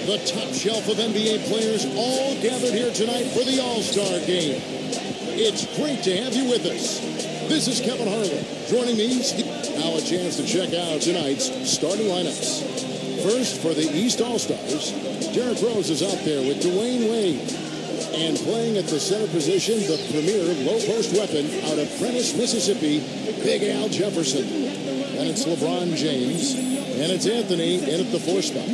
The top shelf of NBA players all gathered here tonight for the All-Star Game. It's great to have you with us. This is Kevin Harlan. Joining me, now a chance to check out tonight's starting lineups. First, for the East All-Stars, Derrick Rose is out there with Dwayne Wade. And playing at the center position, the premier low-post weapon out of Prentice, Mississippi, Big Al Jefferson. And it's LeBron James. And it's Anthony in at the 4 spot.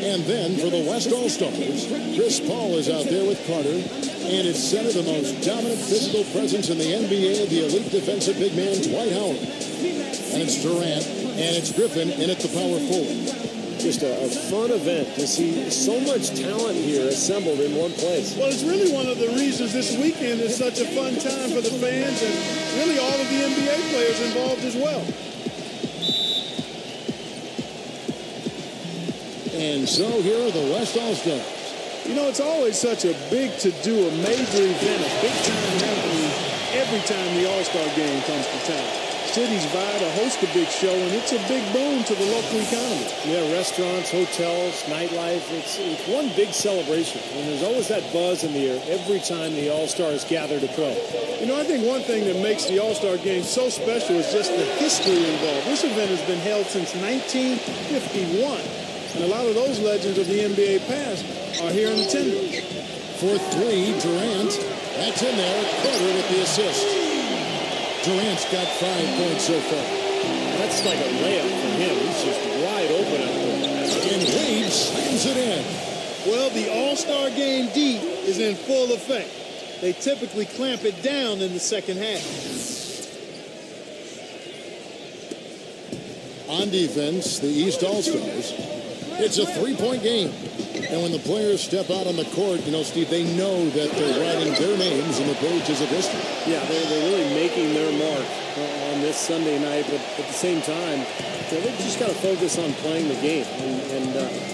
And then for the West All-Stars, Chris Paul is out there with Carter. And it's center, the most dominant physical presence in the NBA, the elite defensive big man, Dwight Howard. And it's Durant. And it's Griffin in at the power forward. Just a fun event to see so much talent here assembled in one place. Well, it's really one of the reasons this weekend is such a fun time for the fans and really all of the NBA players involved as well. And so here are the West All-Stars. You know, it's always such a big to-do, a major event, a big-time happening every time the All-Star game comes to town. Cities vie to host a big show, and it's a big boon to the local economy. Yeah, restaurants, hotels, nightlife, it's one big celebration. And there's always that buzz in the air every time the All-Stars gather to play. You know, I think one thing that makes the All-Star game so special is just the history involved. This event has been held since 1951, and a lot of those legends of the NBA past are here in attendance. For 3, Durant. That's in there. Carter with the assist. Durant's got 5 points so far. That's like a layup for him. He's just wide open out there. And Wade slams it in. Well, the All-Star Game D is in full effect. They typically clamp it down in the second half. On defense, the East All-Stars. It's a 3-point game. And when the players step out on the court, you know, Steve, they know that they're writing their names in the pages of history. Yeah, they're really making their mark on this Sunday night. But at the same time, they've just got to focus on playing the game. And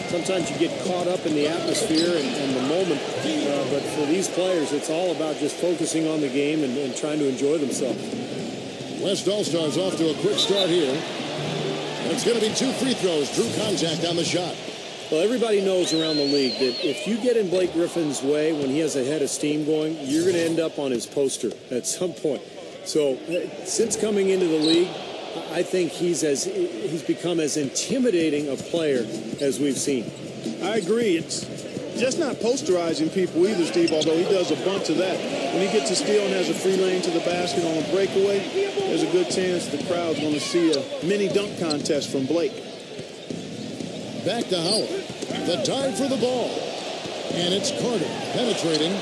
sometimes you get caught up in the atmosphere and the moment. But for these players, it's all about just focusing on the game and trying to enjoy themselves. West All-Stars off to a quick start here. And it's going to be 2 free throws. Drew contact on the shot. Well, everybody knows around the league that if you get in Blake Griffin's way when he has a head of steam going, you're going to end up on his poster at some point. So since coming into the league, I think he's become as intimidating a player as we've seen. I agree. It's just not posterizing people either, Steve, although he does a bunch of that. When he gets a steal and has a free lane to the basket on a breakaway, there's a good chance the crowd's going to see a mini dunk contest from Blake. Back to Howard. The dive for the ball. And it's Carter penetrating.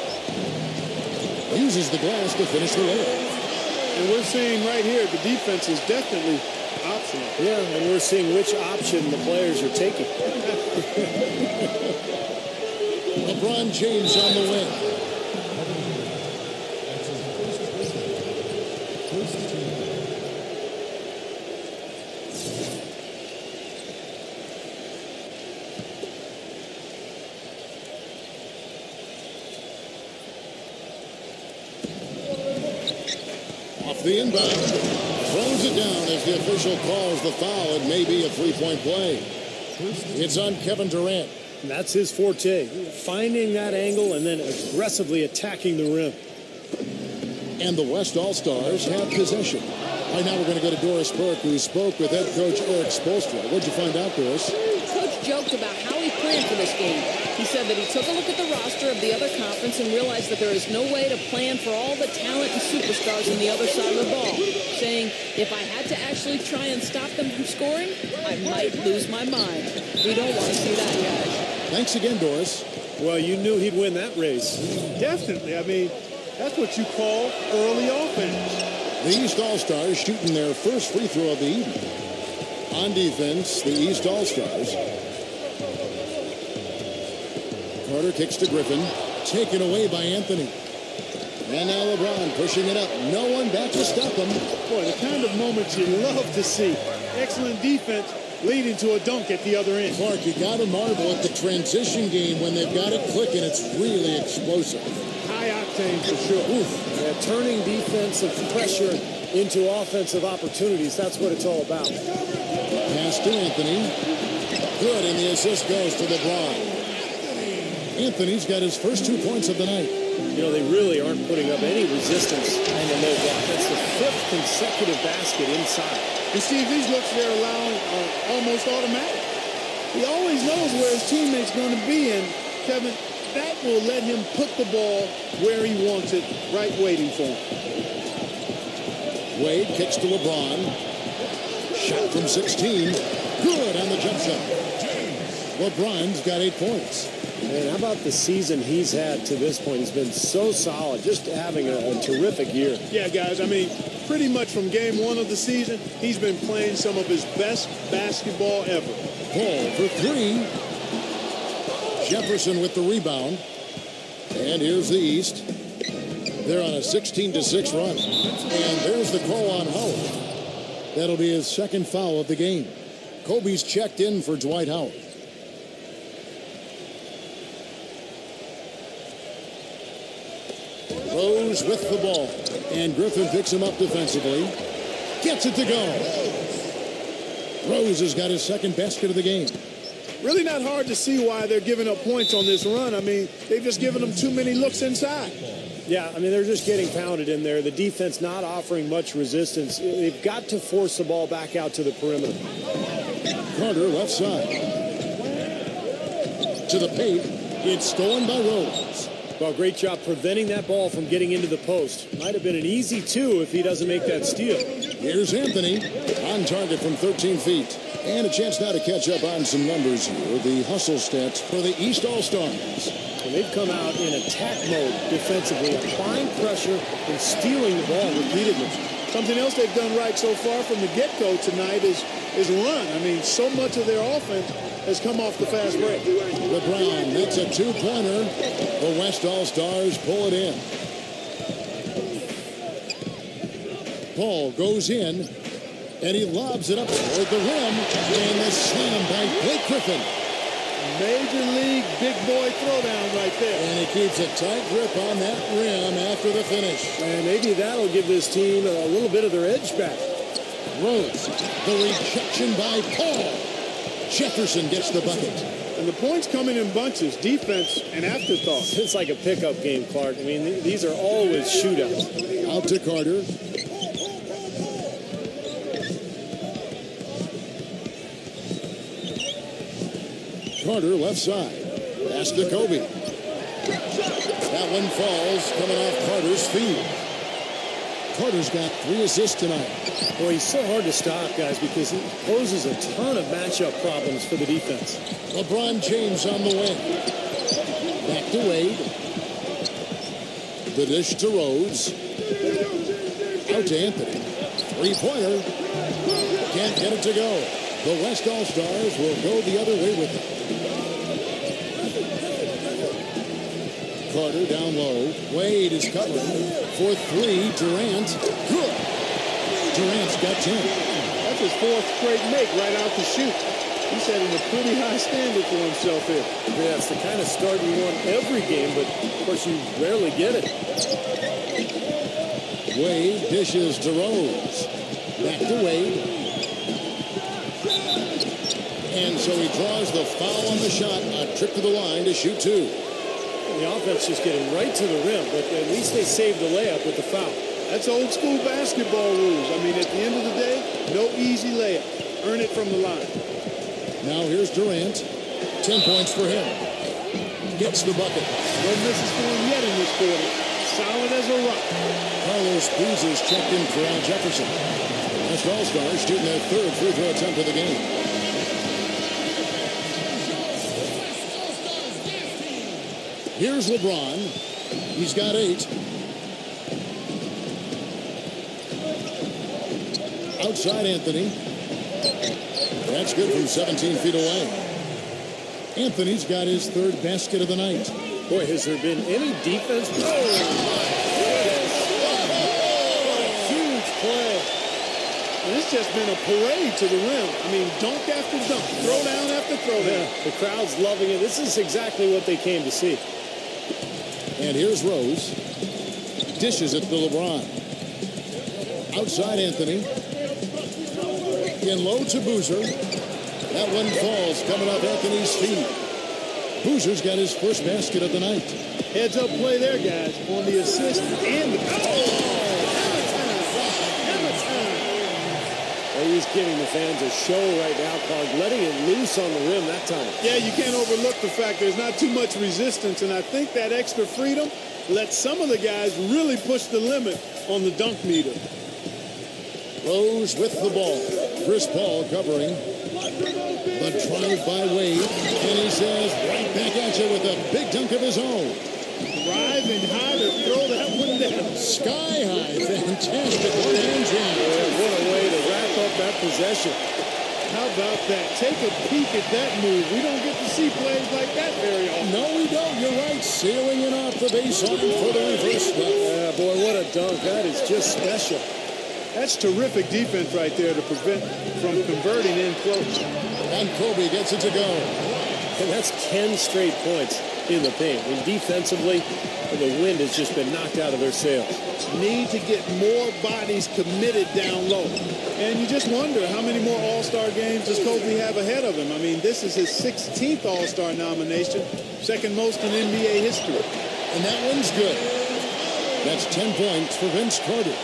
Uses the glass to finish the layup. And we're seeing right here the defense is definitely optional. Yeah, and we're seeing which option the players are taking. LeBron James on the wing. The inbound throws it down as the official calls the foul. It may be a 3-point play. It's on Kevin Durant. And that's his forte, finding that angle and then aggressively attacking the rim. And the West All-Stars have possession. Right now we're going to go to Doris Burke, who spoke with head coach Eric Spoelstra. What'd you find out, Doris? Coach joked about how he planned for this game. He said that he took a look at the roster of the other conference and realized that there is no way to plan for all the talent and superstars on the other side of the ball, saying, if I had to actually try and stop them from scoring, I might lose my mind. We don't want to see that, guys. Thanks again, Doris. Well, you knew he'd win that race. Definitely. I mean, that's what you call early offense. The East All-Stars shooting their first free throw of the evening. On defense, the East All-Stars. Carter kicks to Griffin. Taken away by Anthony. And now LeBron pushing it up. No one back to stop him. Boy, the kind of moments you love to see. Excellent defense leading to a dunk at the other end. Clark, you got to marvel at the transition game when they've got it clicking. It's really explosive. High octane for sure. Yeah, turning defensive pressure into offensive opportunities. That's what it's all about. Pass to Anthony. Good, and the assist goes to LeBron. Anthony's got his first 2 points of the night. You know, they really aren't putting up any resistance on the low block. That's the 5th consecutive basket inside. And Steve, these looks they're allowing are almost automatic. He always knows where his teammate's going to be, and Kevin, that will let him put the ball where he wants it, right waiting for him. Wade kicks to LeBron. Shot from 16. Good on the jump shot. LeBron's got 8 points. And how about the season he's had to this point? He's been so solid, just having a terrific year. Yeah, guys, I mean, pretty much from game 1 of the season, he's been playing some of his best basketball ever. Paul for 3. Jefferson with the rebound. And here's the East. They're on a 16-6 run. And there's the call on Howard. That'll be his second foul of the game. Kobe's checked in for Dwight Howard. Rose with the ball. And Griffin picks him up defensively. Gets it to go. Rose has got his second basket of the game. Really not hard to see why they're giving up points on this run. I mean, they've just given them too many looks inside. Yeah, I mean, they're just getting pounded in there. The defense not offering much resistance. They've got to force the ball back out to the perimeter. Carter left side. To the paint. It's stolen by Rose. Well, great job preventing that ball from getting into the post. Might have been an easy 2 if he doesn't make that steal. Here's Anthony on target from 13 feet. And a chance now to catch up on some numbers here. The hustle stats for the East All-Stars. And they've come out in attack mode defensively, applying pressure and stealing the ball repeatedly. Something else they've done right so far from the get-go tonight is run. I mean, so much of their offense has come off the fast break. LeBron, that's a 2-pointer. The West All-Stars pull it in. Paul goes in, and he lobs it up toward the rim, and the slam by Blake Griffin. Major league big boy throwdown right there. And he keeps a tight grip on that rim after the finish. And maybe that'll give this team a little bit of their edge back. Rose, the rejection by Paul. Jefferson gets the bucket. And the points coming in bunches, defense and afterthought. It's like a pickup game, Clark. I mean, these are always shootouts. Out to Carter. Carter left side. Pass to Kobe. That one falls coming off Carter's feet. Carter's got 3 assists tonight. Boy, he's so hard to stop, guys, because he poses a ton of matchup problems for the defense. LeBron James on the wing. Back to Wade. The dish to Rose. Out to Anthony. 3-pointer. Can't get it to go. The West All-Stars will go the other way with it. Carter down low. Wade is covering for 3. Durant. Good. Durant's got 10. That's his 4th straight make right out to shoot. He's setting a pretty high standard for himself here. Yeah, it's the kind of start you want every game, but of course you rarely get it. Wade dishes to Rose. Back to Wade. And so he draws the foul on the shot. A trip to the line to shoot 2. The offense just getting right to the rim, but at least they saved the layup with the foul. That's old school basketball rules. I mean, at the end of the day, no easy layup. Earn it from the line. Now here's Durant. 10 points for him. Gets the bucket. No misses for him yet in this quarter. Solid as a rock. Carlos Cruz is checked in for Al Jefferson. West All-Stars shooting their 3rd free throw attempt of the game. Here's LeBron. He's got 8. Outside Anthony. That's good from 17 feet away. Anthony's got his 3rd basket of the night. Boy, has there been any defense? Oh, my goodness. What a huge play. And it's just been a parade to the rim. I mean, dunk after dunk, throw down after throw down. Yeah, the crowd's loving it. This is exactly what they came to see. And here's Rose. Dishes it to LeBron. Outside Anthony. In low to Boozer. That one falls, coming off Anthony's feet. Boozer's got his first basket of the night. Heads up play there, guys, on the assist and the... He's giving the fans a show right now, Clark, letting it loose on the rim that time. Yeah, you can't overlook the fact there's not too much resistance, and I think that extra freedom lets some of the guys really push the limit on the dunk meter. Rose with the ball. Chris Paul covering. The drive by Wade. And he says, right back at you with a big dunk of his own. Driving high to throw that one down. Sky high. Fantastic one-hand jam. What a way to wrap up that possession. How about that? Take a peek at that move. We don't get to see plays like that very often. No, we don't. You're right. Sailing in off the baseline for the reverse left. Yeah, boy, what a dunk. That is just special. That's terrific defense right there to prevent from converting in close. And Kobe gets it to go. And that's 10 straight points in the paint. And defensively, the wind has just been knocked out of their sails. Need to get more bodies committed down low. And you just wonder how many more All-Star games does Kobe have ahead of him? I mean, this is his 16th All-Star nomination, second most in NBA history. And that one's good. That's 10 points for Vince Carter.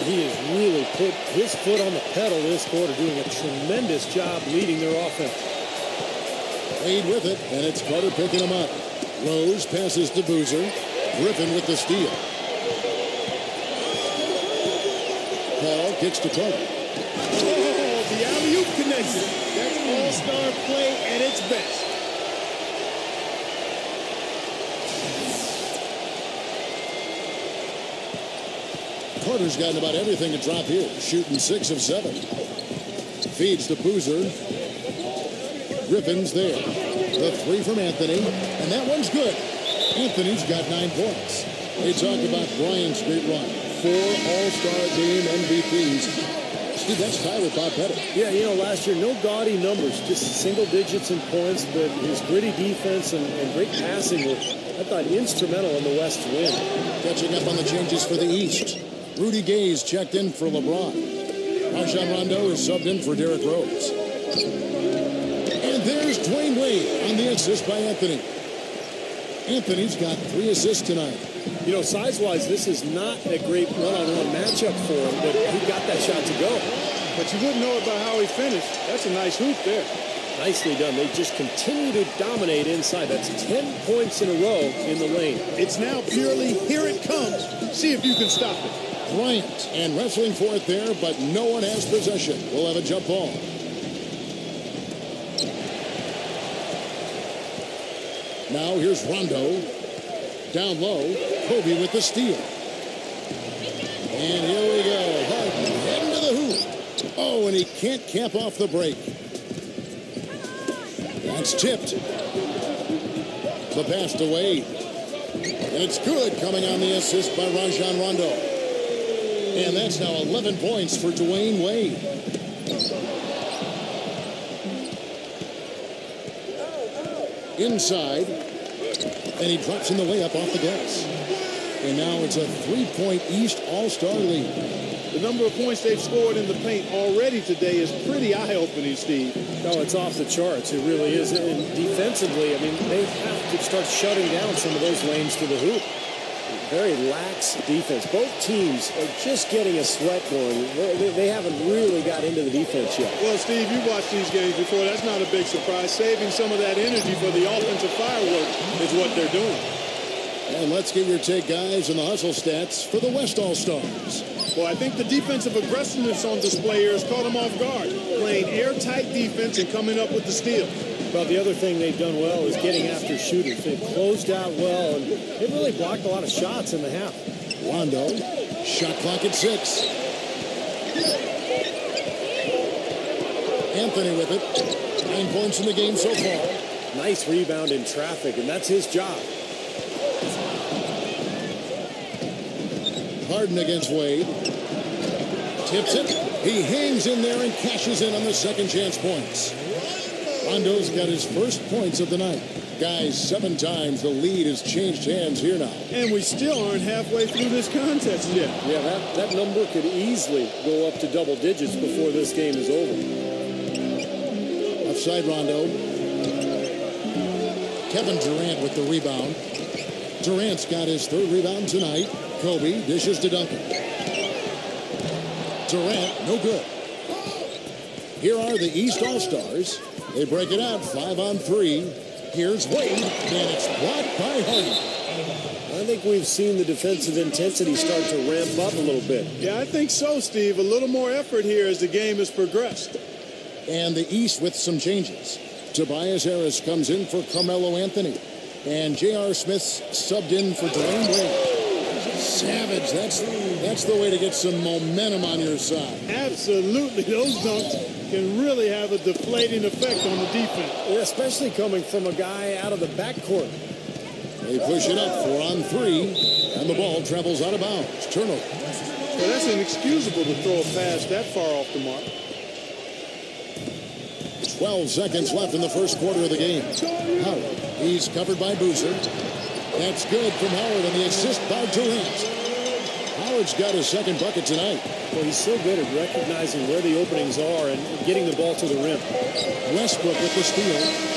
He has really put his foot on the pedal this quarter, doing a tremendous job leading their offense. Wade with it, and it's Carter picking him up. Rose passes to Boozer. Griffin with the steal. Paul kicks to Carter. Oh, the alley-oop connection. That's all-star play at its best. Carter's gotten about everything to drop here, shooting 6 of 7. Feeds to Boozer. Griffin's there. The three from Anthony, and that one's good. Anthony's got 9 points. They talk about Bryant's great run. 4 All-Star game MVPs. Steve, that's tied with Bob Pettit. Yeah, you know, last year, no gaudy numbers, just single digits in points, but his gritty defense and great passing were, I thought, instrumental in the West's win. Catching up on the changes for the East. Rudy Gay's checked in for LeBron. Rajon Rondo is subbed in for Derrick Rose. And there's Dwayne Wade on the assist by Anthony. Anthony's got 3 assists tonight. You know, size-wise, this is not a great one-on-one matchup for him, but he got that shot to go. But you wouldn't know about how he finished. That's a nice hoop there. Nicely done. They just continue to dominate inside. That's 10 points in a row in the lane. It's now purely, here it comes. See if you can stop it. Bryant and wrestling for it there, but no one has possession. We'll have a jump ball. Now here's Rondo. Down low, Kobe with the steal. And here we go. Harden heading to the hoop. Oh, and he can't cap off the break. That's tipped. The pass to Wade. And it's good, coming on the assist by Rajon Rondo. And that's now 11 points for Dwayne Wade. Inside. And he drops in the layup off the glass. And now it's a 3-point East All-Star lead. The number of points they've scored in the paint already today is pretty eye-opening, Steve. No, it's off the charts. It really is. And defensively, I mean, they have to start shutting down some of those lanes to the hoop. Very lax defense. Both teams are just getting a sweat going. They haven't really got into the defense yet. Well, Steve, you watched these games before. That's not a big surprise. Saving some of that energy for the offensive fireworks is what they're doing. And let's get your take, guys, on the hustle stats for the West All-Stars. Well, I think the defensive aggressiveness on display here has caught them off guard. Playing airtight defense and coming up with the steal. Well, the other thing they've done well is getting after shooters. They've closed out well, and they've really blocked a lot of shots in the half. Rondo, shot clock at 6. Anthony with it. 9 points in the game so far. Nice rebound in traffic, and that's his job. Harden against Wade. Tips it. He hangs in there and cashes in on the second chance points. Rondo's got his first points of the night. Guys, 7 times the lead has changed hands here now. And we still aren't halfway through this contest yet. Yeah, that number could easily go up to double digits before this game is over. A side, Rondo. Kevin Durant with the rebound. Durant's got his third rebound tonight. Kobe dishes to Duncan. Durant, no good. Here are the East All-Stars. They break it out 5-on-3. Here's Wade, and it's blocked by Harden. I think we've seen the defensive intensity start to ramp up a little bit. Yeah, I think so, Steve. A little more effort here as the game has progressed. And the East with some changes. Tobias Harris comes in for Carmelo Anthony. And J.R. Smith's subbed in for Dwayne Wade. Savage, that's the way to get some momentum on your side. Absolutely. Those dunks can really have a deflating effect on the defense. Yeah, especially coming from a guy out of the backcourt. They push it up 4-on-3, and the ball travels out of bounds. Turnover. Well, that's inexcusable to throw a pass that far off the mark. 12 seconds left in the first quarter of the game. Howard, he's covered by Boozer. That's good from Howard, and the assist by Durant. Howard's got his second bucket tonight. Well, he's so good at recognizing where the openings are and getting the ball to the rim. Westbrook with the steal.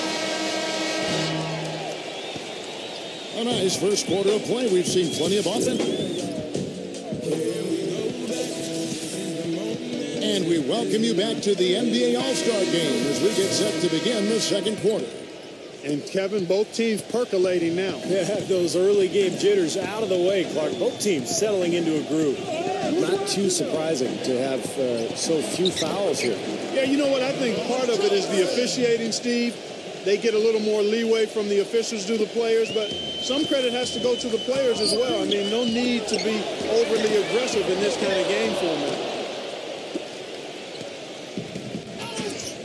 A nice first quarter of play. We've seen plenty of offense. And we welcome you back to the NBA All-Star Game as we get set to begin the second quarter. And Kevin, both teams percolating now. Yeah, those early game jitters out of the way, Clark. Both teams settling into a groove. Not too surprising to have so few fouls here. Yeah, you know what? I think part of it is the officiating, Steve. They get a little more leeway from the officials to the players, but some credit has to go to the players as well. I mean, no need to be overly aggressive in this kind of game format.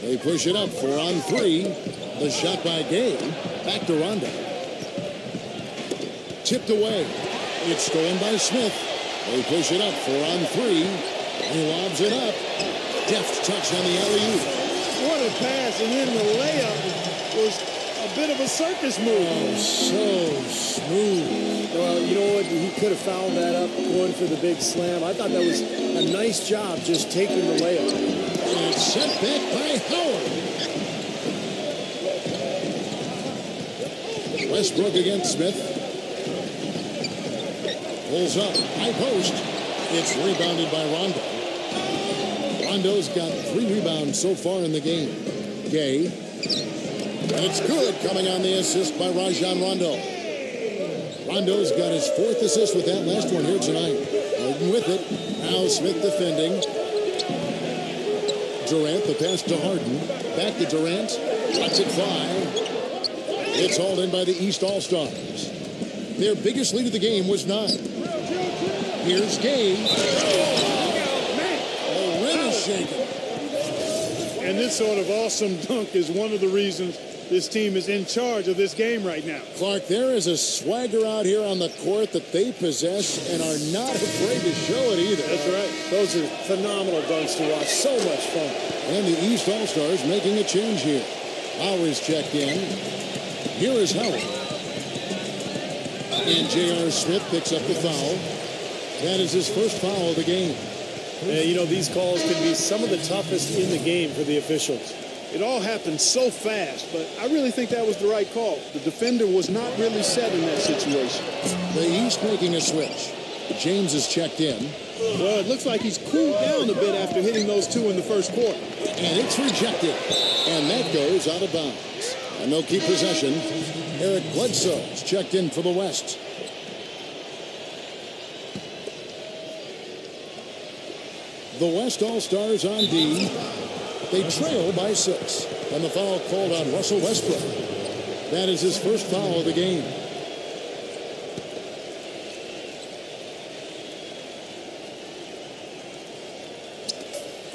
They push it up 4-on-3. The shot by Gay. Back to Rondo. Tipped away. It's stolen by Smith. They push it up 4-on-3. He lobs it up. Deft touch on the alley-oop. What a pass, and then the layup was a bit of a circus move. Oh, so smooth. Well, you know what? He could have fouled that up going for the big slam. I thought that was a nice job just taking the layup. And it's sent back by Howard. Westbrook against Smith. Pulls up. High post. It's rebounded by Rondo. Rondo's got 3 rebounds so far in the game. Gay. It's good coming on the assist by Rajon Rondo. Rondo's got his 4th assist with that last one here tonight. Harden with it. Now Smith defending. Durant, the pass to Harden. Back to Durant. Lets it fly. It's hauled in by the East All-Stars. Their biggest lead of the game was 9. Here's Gay. The rim is shaking. And this sort of awesome dunk is one of the reasons this team is in charge of this game right now. Clark, there is a swagger out here on the court that they possess and are not afraid to show it either. That's right. Those are phenomenal dunks to watch. So much fun. And the East All-Stars making a change here. Lowry's checked in. Here is Howard. And J.R. Smith picks up the foul. That is his first foul of the game. Yeah, you know, these calls can be some of the toughest in the game for the officials. It all happened so fast, but I really think that was the right call. The defender was not really set in that situation. The East making a switch. James is checked in. Well, it looks like he's cooled down a bit after hitting those 2 in the first quarter. And it's rejected. And that goes out of bounds. And they'll keep possession. Eric Bledsoe's checked in for the West. The West All-Stars on D. They trail by 6. And the foul called on Russell Westbrook. That is his first foul of the game.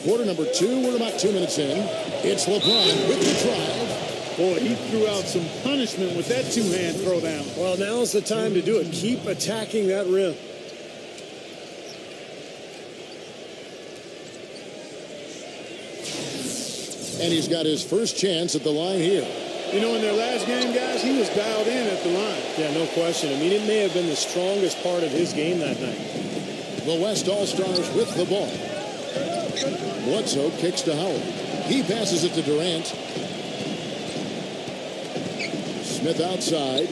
Quarter number 2. We're about 2 minutes in. It's LeBron with the drive. Boy, he threw out some punishment with that 2-hand throwdown. Well, now's the time to do it. Keep attacking that rim. And he's got his first chance at the line here. You know, in their last game, guys, he was dialed in at the line. Yeah, no question. I mean, it may have been the strongest part of his game that night. The West All-Stars with the ball. Bledsoe kicks to Howard. He passes it to Durant. Smith outside.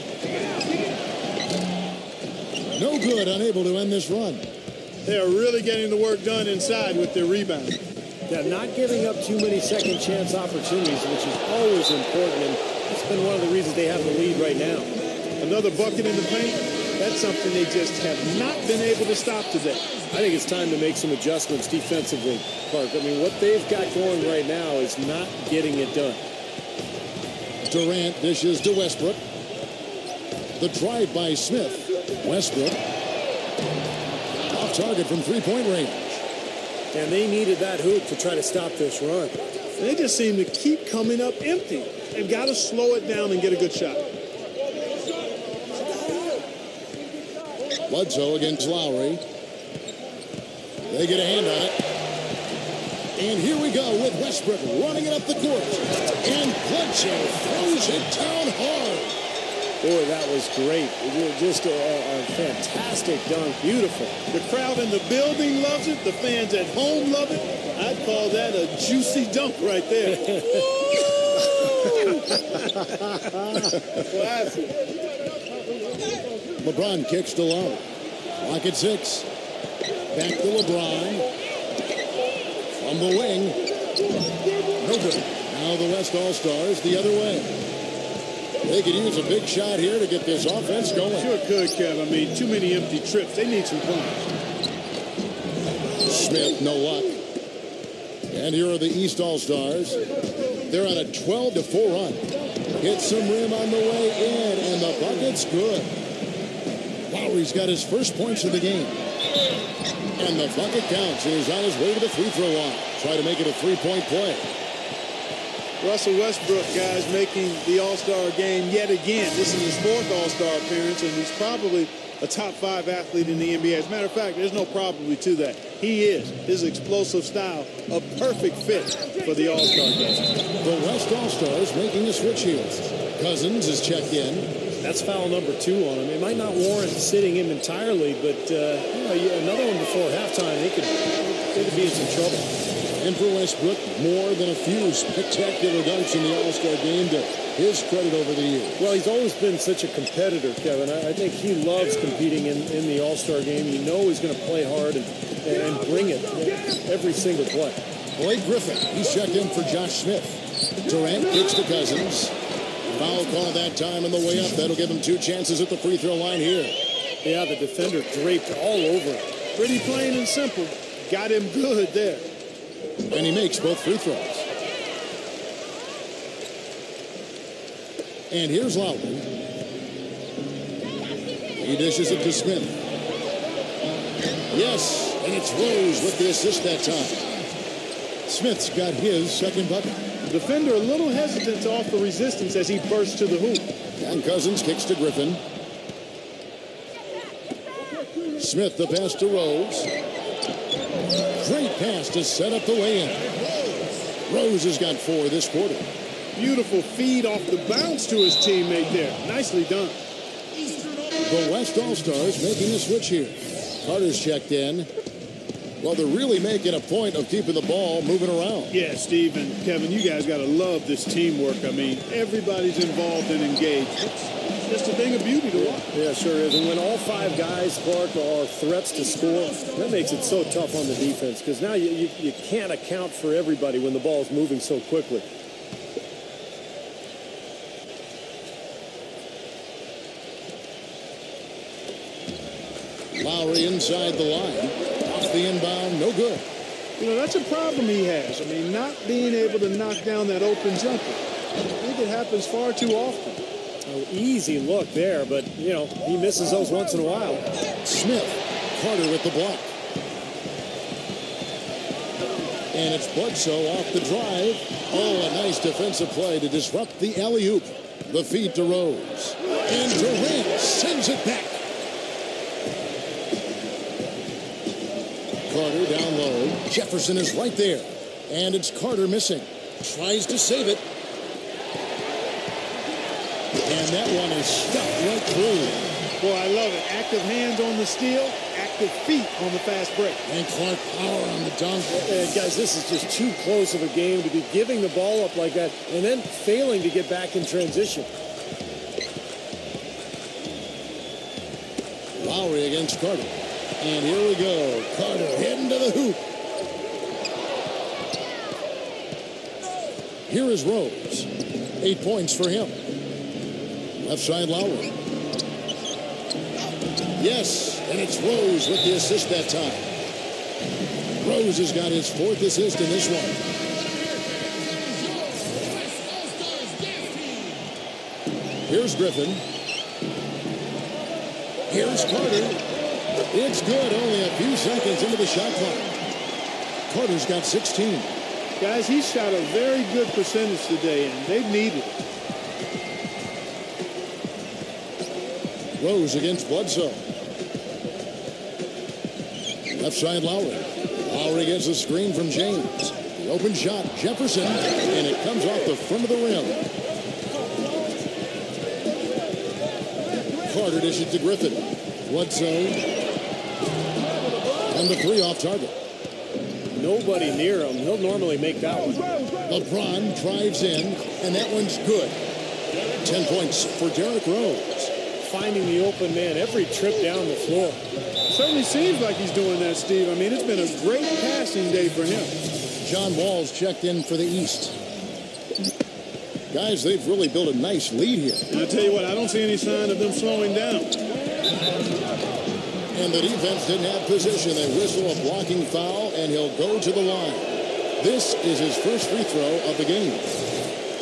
No good, unable to end this run. They are really getting the work done inside with their rebound. Yeah, not giving up too many second chance opportunities, which is always important, and it's been one of the reasons they have the lead right now. Another bucket in the paint, that's something they just have not been able to stop today. I think it's time to make some adjustments defensively, Clark. I mean, what they've got going right now is not getting it done. Durant dishes to Westbrook. The drive by Smith. Westbrook off target from three-point range. And they needed that hoop to try to stop this run. They just seem to keep coming up empty. They've got to slow it down and get a good shot. Bledsoe against Lowry. They get a hand on it. And here we go with Westbrook running it up the court. And Bledsoe throws it down hard. Boy, that was great. Just a fantastic dunk. Beautiful. The crowd in the building loves it. The fans at home love it. I'd call that a juicy dunk right there. Classic. LeBron kicks to Lowry. Clock at 6. Back to LeBron. From the wing. No good. Now the West All-Stars the other way. They could use a big shot here to get this offense going. Sure could, Kev. I mean, too many empty trips. They need some points. Smith, no luck. And here are the East All-Stars. They're on a 12-4 run. Hit some rim on the way in, and the bucket's good. Lowry's got his first points of the game. And the bucket counts. He's on his way to the free throw line. Try to make it a three-point play. Russell Westbrook, guys, making the All-Star game yet again. This is his fourth All-Star appearance, and he's probably a top 5 athlete in the NBA. As a matter of fact, there's no probably to that. He is. His explosive style, a perfect fit for the All-Star game. The West All-Stars making a switch here. Cousins is checked in. That's foul number 2 on him. It might not warrant sitting him entirely, but another one before halftime, they could be in some trouble. And for Westbrook, more than a few spectacular dunks in the All-Star game to his credit over the years. Well, he's always been such a competitor, Kevin. I think he loves competing in the All-Star game. You know he's going to play hard and bring it every single play. Blake Griffin, he's checked in for Josh Smith. Durant kicks to Cousins. Foul call that time on the way up. That'll give him 2 chances at the free throw line here. Yeah, the defender draped all over him. Pretty plain and simple. Got him good there. And he makes both free throws. And here's Lowry. He dishes it to Smith. Yes, and it's Rose with the assist that time. Smith's got his second bucket. The defender a little hesitant to offer resistance as he bursts to the hoop. And Cousins kicks to Griffin. Smith the pass to Rose. Great pass to set up the way-in. Rose has got 4 this quarter. Beautiful feed off the bounce to his teammate there. Nicely done. The West All-Stars making a switch here. Carter's checked in. Well, they're really making a point of keeping the ball moving around. Yeah, Steve and Kevin, you guys got to love this teamwork. I mean, everybody's involved and engaged. It's just a thing of beauty to watch. Yeah, sure is. And when all 5 guys, Clark, are threats to score, that makes it so tough on the defense because now you can't account for everybody when the ball is moving so quickly. Lowry inside the line. Off the inbound, no good. You know, that's a problem he has. I mean, not being able to knock down that open jumper. I think it happens far too often. Oh, easy look there, but, you know, he misses those once in a while. Smith, Carter with the block. And it's Bledsoe off the drive. Oh, a nice defensive play to disrupt the alley-oop. The feed to Rose. And Durant sends it back. Carter down low. Jefferson is right there. And it's Carter missing. Tries to save it. And that one is stuck right through. Boy, I love it. Active hands on the steal, active feet on the fast break. And Clark power on the dunk. Guys, this is just too close of a game to be giving the ball up like that and then failing to get back in transition. Lowry against Carter. And here we go. Carter heading to the hoop. Here is Rose. 8 points for him. Left side Lowry. Yes, and it's Rose with the assist that time. Rose has got his 4th assist in this one. Here's Griffin. Here's Carter. It's good. Only a few seconds into the shot clock. Carter's got 16. Guys, he shot a very good percentage today, and they've needed it. Rose against Bledsoe. Left side Lowry. Lowry gets a screen from James. The open shot, Jefferson, and it comes off the front of the rim. Carter dishes to Griffin. Bledsoe. And the 3 off target. Nobody near him. He'll normally make that one. LeBron drives in, and that one's good. 10 points for Derrick Rose. Finding the open man every trip down the floor. Certainly seems like he's doing that, Steve. I mean, it's been a great passing day for him. John Wall's checked in for the East. Guys, they've really built a nice lead here. And I tell you what, I don't see any sign of them slowing down. And the defense didn't have position. They whistle a blocking foul, and he'll go to the line. This is his first free throw of the game.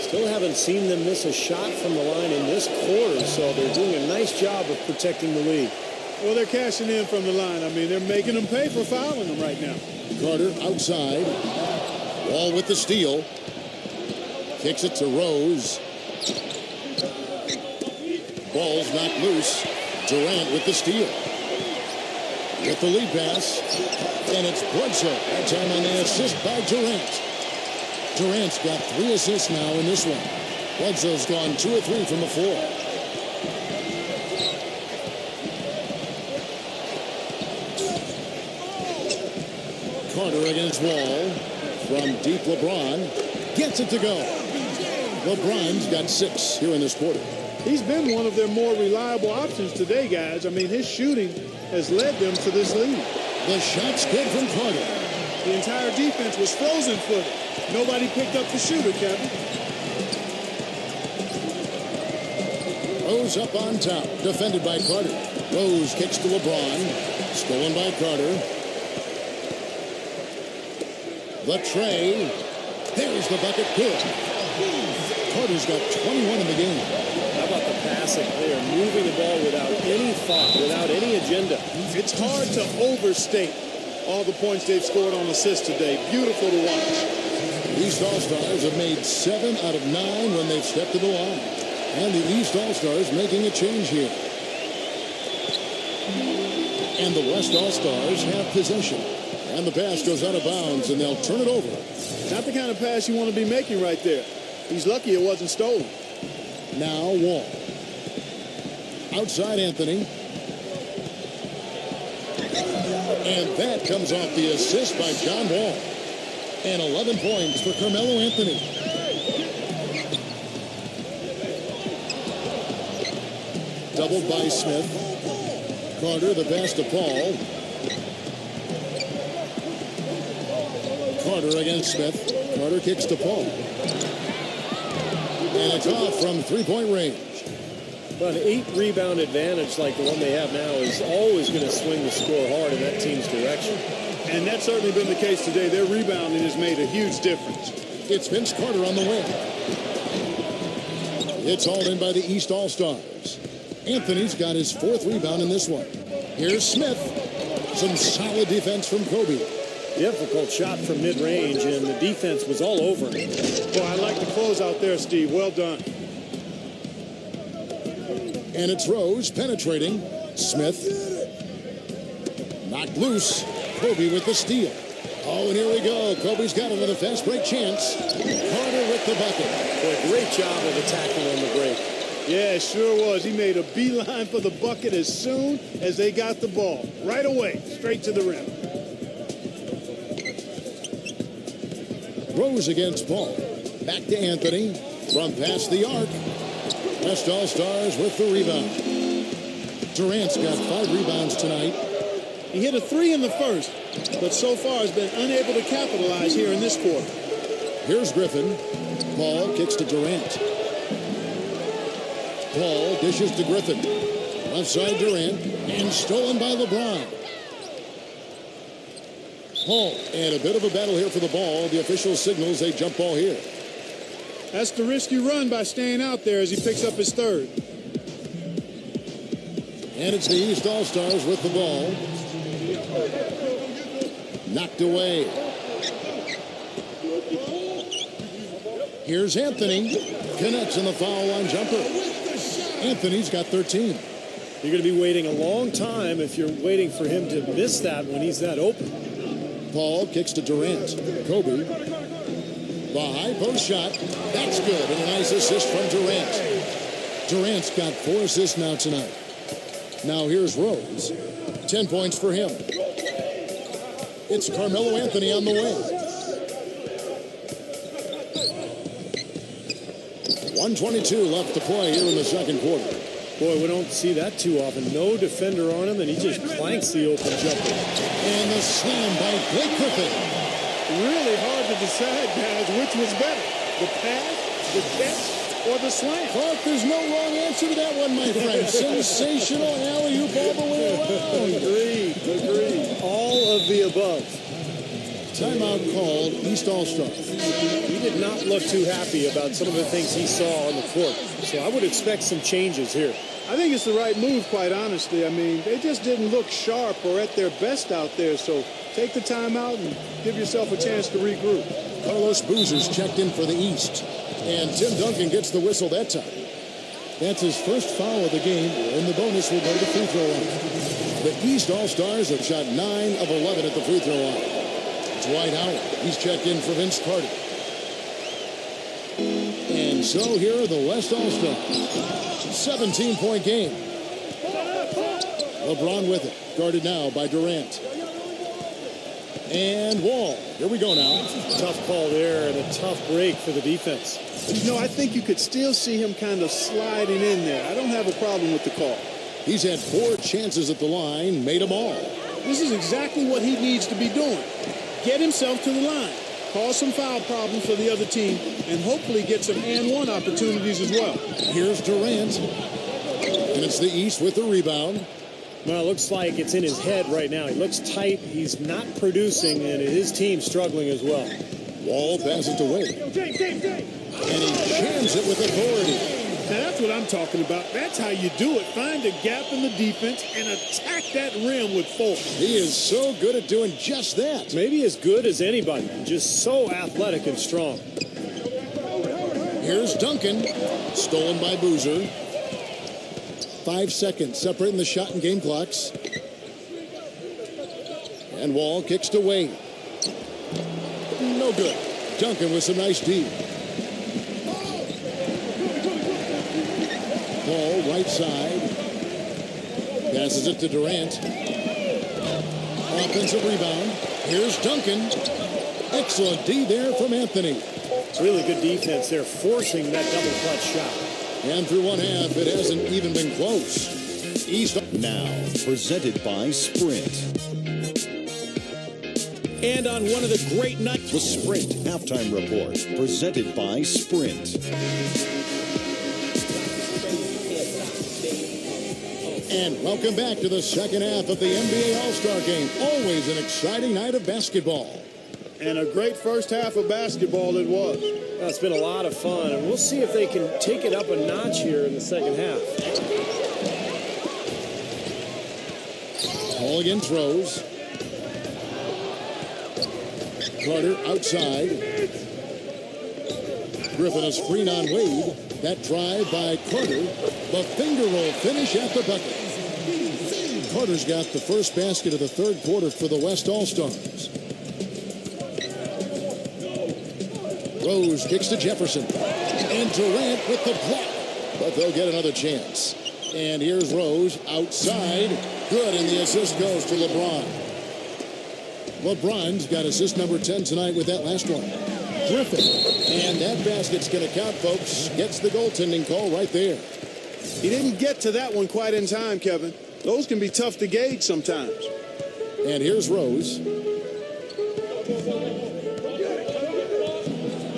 Still haven't seen them miss a shot from the line in this quarter, so they're doing a nice job of protecting the lead. Well, they're cashing in from the line. I mean, they're making them pay for fouling them right now. Carter outside. Wall with the steal. Kicks it to Rose. Ball's knocked loose. Durant with the steal. With the lead pass. And it's Bledsoe. That time on the assist by Durant. Durant's got 3 assists now in this one. Bledsoe's gone 2 or 3 from the floor. Carter against Wall. From deep, LeBron gets it to go. LeBron's got 6 here in this quarter. He's been one of their more reliable options today, guys. I mean, his shooting has led them to this lead. The shot's good from Carter. The entire defense was frozen-footed. Nobody picked up the shooter, Kevin. Rose up on top, defended by Carter. Rose kicks to LeBron. Stolen by Carter. The tray. There's the bucket. Good. Carter's got 21 in the game. How about the passing? They are moving the ball without any thought, without any agenda. It's hard to overstate all the points they've scored on assists today. Beautiful to watch. East All-Stars have made 7 out of 9 when they've stepped to the line. And the East All-Stars making a change here. And the West All-Stars have possession. And the pass goes out of bounds, and they'll turn it over. Not the kind of pass you want to be making right there. He's lucky it wasn't stolen. Now Wall. Outside Anthony. And that comes off the assist by John Wall. And 11 points for Carmelo Anthony. Doubled by Smith. Carter, the pass to Paul. Carter against Smith. Carter kicks to Paul. And it's off from three-point range. But an 8-rebound advantage like the one they have now is always going to swing the score hard in that team's direction. And that's certainly been the case today. Their rebounding has made a huge difference. It's Vince Carter on the wing. It's hauled in by the East All-Stars. Anthony's got his 4th rebound in this one. Here's Smith. Some solid defense from Kobe. Difficult shot from mid-range, and the defense was all over him. Boy, I like the close out there, Steve. Well done. And it's Rose penetrating. Smith. Knocked loose. Kobe with the steal. Oh, and here we go. Kobe's got another fast break chance. Carter with the bucket. Boy, great job of attacking on the break. Yeah, it sure was. He made a beeline for the bucket as soon as they got the ball. Right away, straight to the rim. Rose against Paul. Back to Anthony. From past the arc. West All-Stars with the rebound. Durant's got 5 rebounds tonight. He hit a 3 in the first, but so far has been unable to capitalize here in this quarter. Here's Griffin. Paul kicks to Durant. Paul dishes to Griffin. Left side Durant, and stolen by LeBron. Paul, and a bit of a battle here for the ball. The official signals a jump ball here. That's the risky run by staying out there as he picks up his third. And it's the East All-Stars with the ball. Knocked away. Here's Anthony. Connects in the foul line jumper. Anthony's got 13. You're going to be waiting a long time if you're waiting for him to miss that when he's that open. Paul kicks to Durant. Kobe. The high post shot. That's good. And a nice assist from Durant. Durant's got 4 assists now tonight. Now here's Rose. 10 points for him. It's Carmelo Anthony on the way. 1:22 left to play here in the second quarter. Boy, we don't see that too often. No defender on him, and he just clanks the open jumper. And the slam by Blake Griffin. Really hard to decide, guys, which was better. The pass, the catch, or the slam. Clark, there's no wrong answer to that one, my friend. Sensational alley-oop all the way around. Agreed. All of the above. Timeout called, East All-Star. He did not look too happy about some of the things he saw on the court. So I would expect some changes here. I think it's the right move, quite honestly. I mean, they just didn't look sharp or at their best out there. So take the timeout and give yourself a chance to regroup. Carlos Boozer's checked in for the East. And Tim Duncan gets the whistle that time. That's his first foul of the game, and the bonus will go to the free throw line. The East All-Stars have shot 9 of 11 at the free throw line. Dwight Howard, he's checked in for Vince Carter. And so here are the West All-Stars. 17-point game. LeBron with it, guarded now by Durant. And Wall. Here we go now. Tough call there and a tough break for the defense. But, you know, I think you could still see him kind of sliding in there. I don't have a problem with the call. He's had 4 chances at the line, made them all. This is exactly what he needs to be doing. Get himself to the line, cause some foul problems for the other team, and hopefully get some and-one opportunities as well. Here's Durant. And it's the East with the rebound. Well, it looks like it's in his head right now. He looks tight. He's not producing, and his team's struggling as well. Wall passes to Wade. And he jams it with authority. Now, that's what I'm talking about. That's how you do it. Find a gap in the defense and attack that rim with force. He is so good at doing just that. Maybe as good as anybody. Just so athletic and strong. Here's Duncan. Stolen by Boozer. 5 seconds separating the shot and game clocks. And Wall kicks to Wade. No good. Duncan with some nice D. Paul, right side. Passes it to Durant. Offensive rebound. Here's Duncan. Excellent D there from Anthony. It's really good defense there, forcing that double clutch shot. And through one half, it hasn't even been close. East now, presented by Sprint. And on one of the great nights, The Sprint Halftime Report, presented by Sprint. And welcome back to the second half of the NBA All-Star Game. Always an exciting night of basketball. and a great first half of basketball it was. Well, it's been a lot of fun, and we'll see if they can take it up a notch here in the second half. Ball again throws. Carter outside. Griffin a screen on Wade. That drive by Carter. The finger roll finish at the bucket. Carter's got the first basket of the third quarter for the West All-Stars. Rose kicks to Jefferson. And Durant with the block. But they'll get another chance. And here's Rose outside. Good, and the assist goes to LeBron. LeBron's got assist number 10 tonight with that last one. Griffin. And that basket's going to count, folks. Gets the goaltending call right there. He didn't get to that one quite in time, Kevin. Those can be tough to gauge sometimes. And here's Rose.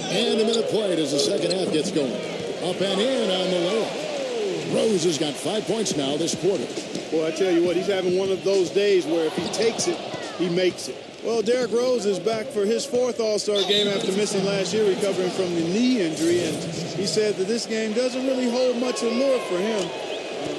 And a minute played as the second half gets going. Up and in on the layup. Rose has got 5 points now this quarter. Boy, I tell you what, he's having one of those days where if he takes it, he makes it. Well, Derrick Rose is back for his 4th All-Star game after missing last year, recovering from the knee injury. And he said that this game doesn't really hold much allure for him.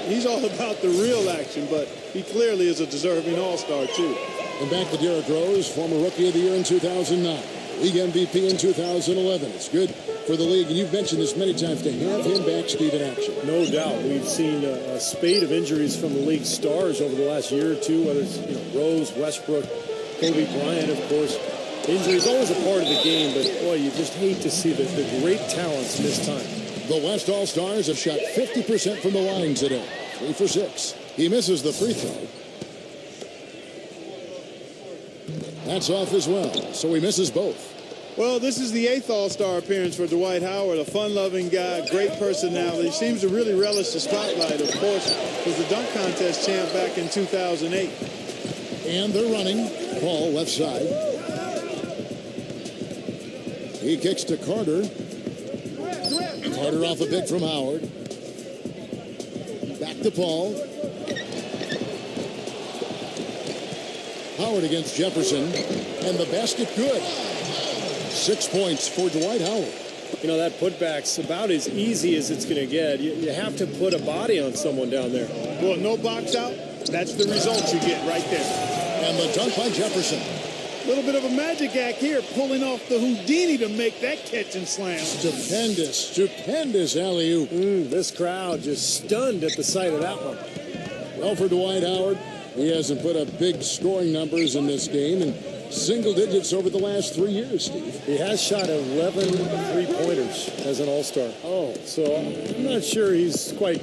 He's all about the real action, but he clearly is a deserving All-Star, too. And back to Derrick Rose, former Rookie of the Year in 2009. League MVP in 2011. It's good for the league, and you've mentioned this many times, to have him back, Steve, in action. No doubt. We've seen a spate of injuries from the league's stars over the last year or two, whether it's Rose, Westbrook, Kobe Bryant, of course. Injury is always a part of the game, but, boy, you just hate to see the great talents miss time. The West All-Stars have shot 50% from the line today. 3 for 6. He misses the free throw. That's off as well, so he misses both. Well, this is the 8th All-Star appearance for Dwight Howard, a fun-loving guy, great personality. Seems to really relish the spotlight, of course, was the dunk contest champ back in 2008. And they're running. Paul, left side. He kicks to Carter. Carter off a pick from Howard. Back to Paul. Howard against Jefferson. And the basket good. 6 points for Dwight Howard. You know, that putback's about as easy as it's going to get. You have to put a body on someone down there. Well, no box out. That's the result you get right there. And the dunk by Jefferson. A little bit of a magic act here, pulling off the Houdini to make that catch and slam. Stupendous alley-oop. This crowd just stunned at the sight of that one. Well, for Dwight Howard, he hasn't put up big scoring numbers in this game, and single digits over the last 3 years, Steve. He has shot 11 three-pointers as an All-Star. So I'm not sure he's quite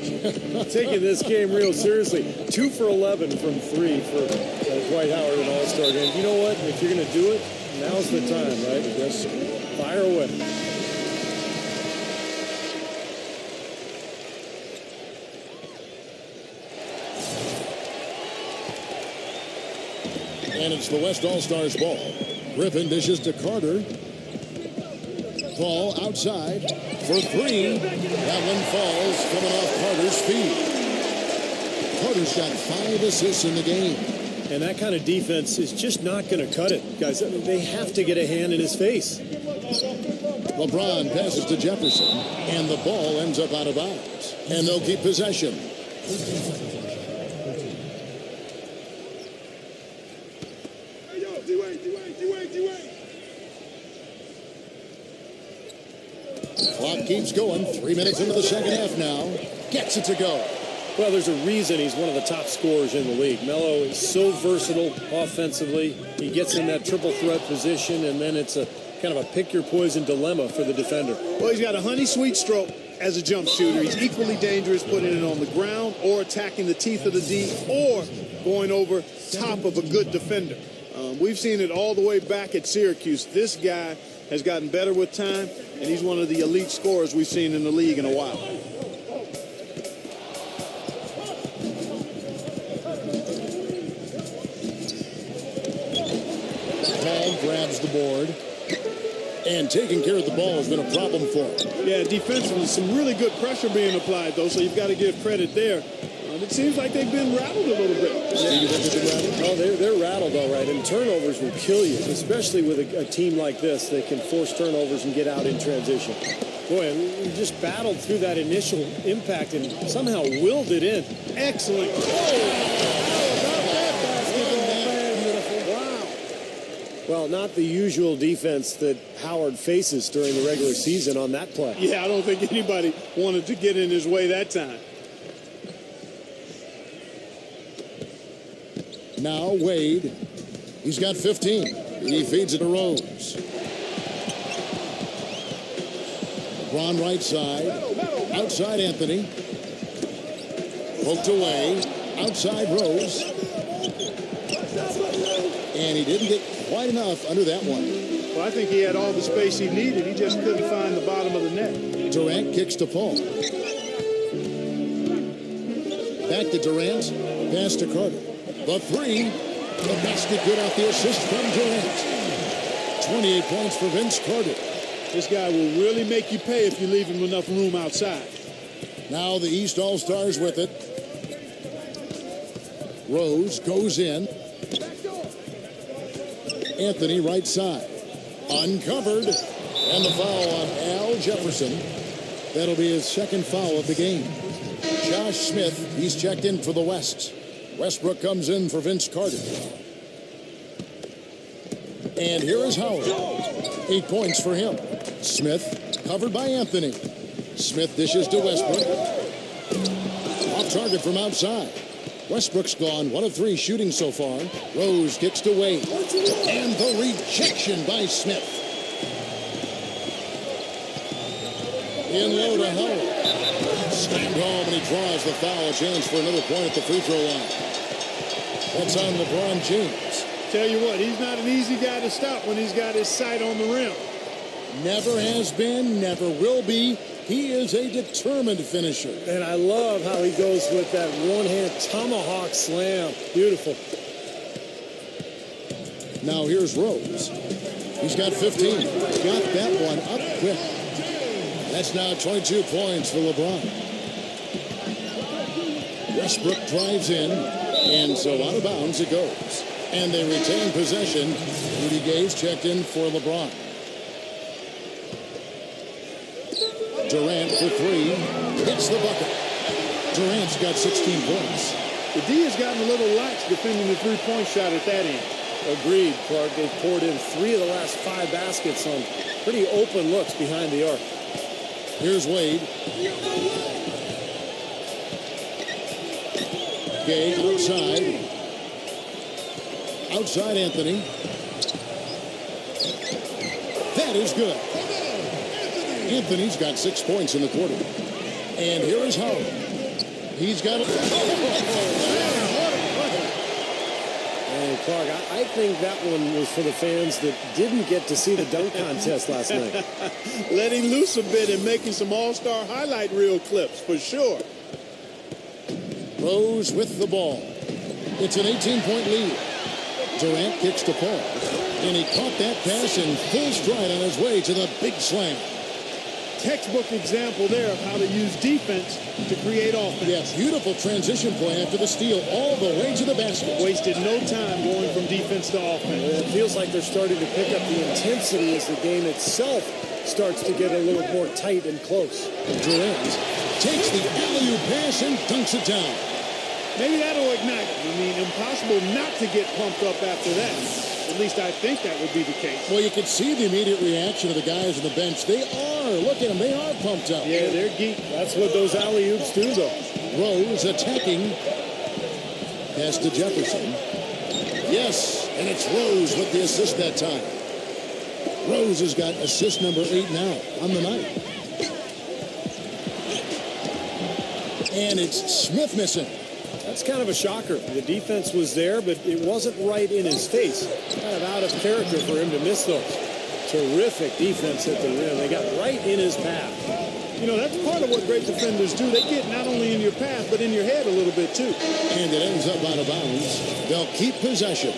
taking this game real seriously. 2 for 11 from 3 for Dwight Howard in All-Star game. You know what? If you're going to do it, now's the time, right? Yes. Fire away. And it's the West All-Stars ball. Griffin dishes to Carter. Paul outside for 3. That one falls coming off Carter's feet. Carter's got 5 assists in the game. And that kind of defense is just not going to cut it, guys. I mean, they have to get a hand in his face. LeBron passes to Jefferson, and the ball ends up out of bounds. And they'll keep possession. Clock keeps going. 3 minutes into the second half now. Gets it to go. Well, there's a reason he's one of the top scorers in the league. Melo is so versatile offensively. He gets in that triple threat position, and then it's a kind of a pick-your-poison dilemma for the defender. Well, he's got a honey-sweet stroke as a jump shooter. He's equally dangerous putting it on the ground or attacking the teeth of the D or going over top of a good defender. We've seen it all the way back at Syracuse. This guy has gotten better with time, and he's one of the elite scorers we've seen in the league in a while. Paul grabs the board. And taking care of the ball has been a problem for him. Yeah, defensively, some really good pressure being applied, though, so you've got to give credit there. It seems like they've been rattled a little bit. Oh, they're rattled all right, and turnovers will kill you, especially with a team like this that can force turnovers and get out in transition. Boy, we just battled through that initial impact and somehow willed it in. Excellent. Well, not the usual defense that Howard faces during the regular season on that play. Yeah, I don't think anybody wanted to get in his way that time. Now Wade. He's got 15. He feeds it to Rose. LeBron right side. Outside Anthony. Poked away. Outside Rose. And he didn't get quite enough under that one. Well, I think he had all the space he needed. He just couldn't find the bottom of the net. Durant kicks to Paul. Back to Durant. Pass to Carter. The three. The basket good out the assist from Durant. 28 points for Vince Carter. This guy will really make you pay if you leave him enough room outside. Now the East All-Stars with it. Rose goes in. Anthony right side. Uncovered. And the foul on Al Jefferson. That'll be his second foul of the game. Josh Smith, he's checked in for the West. Westbrook comes in for Vince Carter. And here is Howard. 8 points for him. Smith covered by Anthony. Smith dishes to Westbrook. Off target from outside. Westbrook's gone 1 of 3 shooting so far. Rose kicks to Wade. And the rejection by Smith. In low to Howard. Slammed home, and he draws the foul. A chance for another point at the free throw line. That's on LeBron James. Tell you what, he's not an easy guy to stop when he's got his sight on the rim. Never has been, never will be. He is a determined finisher. And I love how he goes with that one-hand tomahawk slam. Beautiful. Now here's Rose. He's got 15. Got that one up quick. That's now 22 points for LeBron. Westbrook drives in, and so out of bounds it goes. And they retain possession. Rudy Gay's checked in for LeBron. Durant for 3. Hits the bucket. Durant's got 16 points. The D has gotten a little lax defending the three-point shot at that end. Agreed, Clark. They've poured in 3 of the last 5 baskets on pretty open looks behind the arc. Here's Wade. Gay outside. Outside Anthony. That is good. Anthony's got 6 points in the quarter. And here is Howard. He's got a... And Clark, I think that one was for the fans that didn't get to see the dunk contest last night. Letting loose a bit and making some all-star highlight reel clips, for sure. Rose with the ball. It's an 18-point lead. Durant kicks to Paul. And he caught that pass in full stride on his way to the big slam. Textbook example there of how to use defense to create offense. Yes, beautiful transition play after the steal all the way to the basket. Wasted no time going from defense to offense. It feels like they're starting to pick up the intensity as the game itself starts to get a little more tight and close. Durant takes the alley-oop pass and dunks it down. Maybe that'll ignite it. I mean, impossible not to get pumped up after that. At least I think that would be the case. Well, you can see the immediate reaction of the guys on the bench. They are. Look at them. They are pumped up. Yeah, they're geek. That's what those alley-oops do, though. Rose attacking. Pass to Jefferson. Yes, and it's Rose with the assist that time. Rose has got assist number 8 now on the night. And it's Smith missing. That's kind of a shocker. The defense was there, but it wasn't right in his face. Kind of out of character for him to miss those. Terrific defense at the rim. They got right in his path. You know, that's part of what great defenders do. They get not only in your path, but in your head a little bit, too. And it ends up out of bounds. They'll keep possession.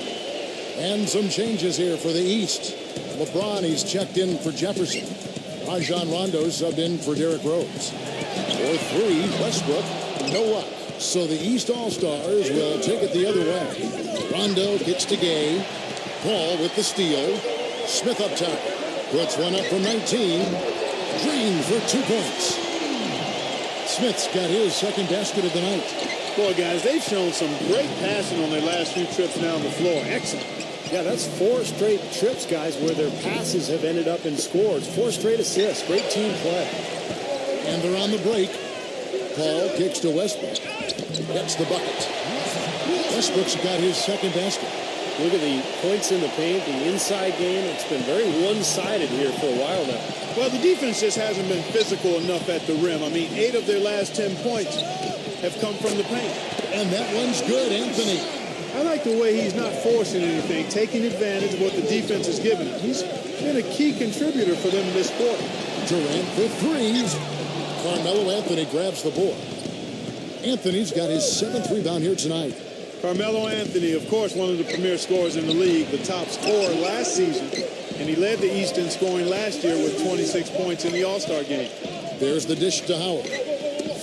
And some changes here for the East. LeBron, he's checked in for Jefferson. Rajon Rondo subbed in for Derrick Rose. For 3, Westbrook, no luck. So the East All-Stars will take it the other way. Rondo gets to Gay. Paul with the steal. Smith up top. Puts one up from 19. Green for 2 points. Smith's got his second basket of the night. Boy, guys, they've shown some great passing on their last few trips down the floor. Excellent. Yeah, that's 4 straight trips, guys, where their passes have ended up in scores. 4 straight assists. Great team play. And they're on the break. Paul kicks to Westbrook. Gets the bucket. Westbrook's got his second basket. Look at the points in the paint, the inside game. It's been very one-sided here for a while now. Well, the defense just hasn't been physical enough at the rim. I mean, 8 of their last 10 points have come from the paint. And that one's good, Anthony. I like the way he's not forcing anything, taking advantage of what the defense has given him. He's been a key contributor for them in this quarter. Durant for 3. Carmelo Anthony grabs the board. Anthony's got his 7th rebound here tonight. Carmelo Anthony, of course, one of the premier scorers in the league, the top scorer last season, and he led the East in scoring last year with 26 points in the All-Star game. There's the dish to Howard.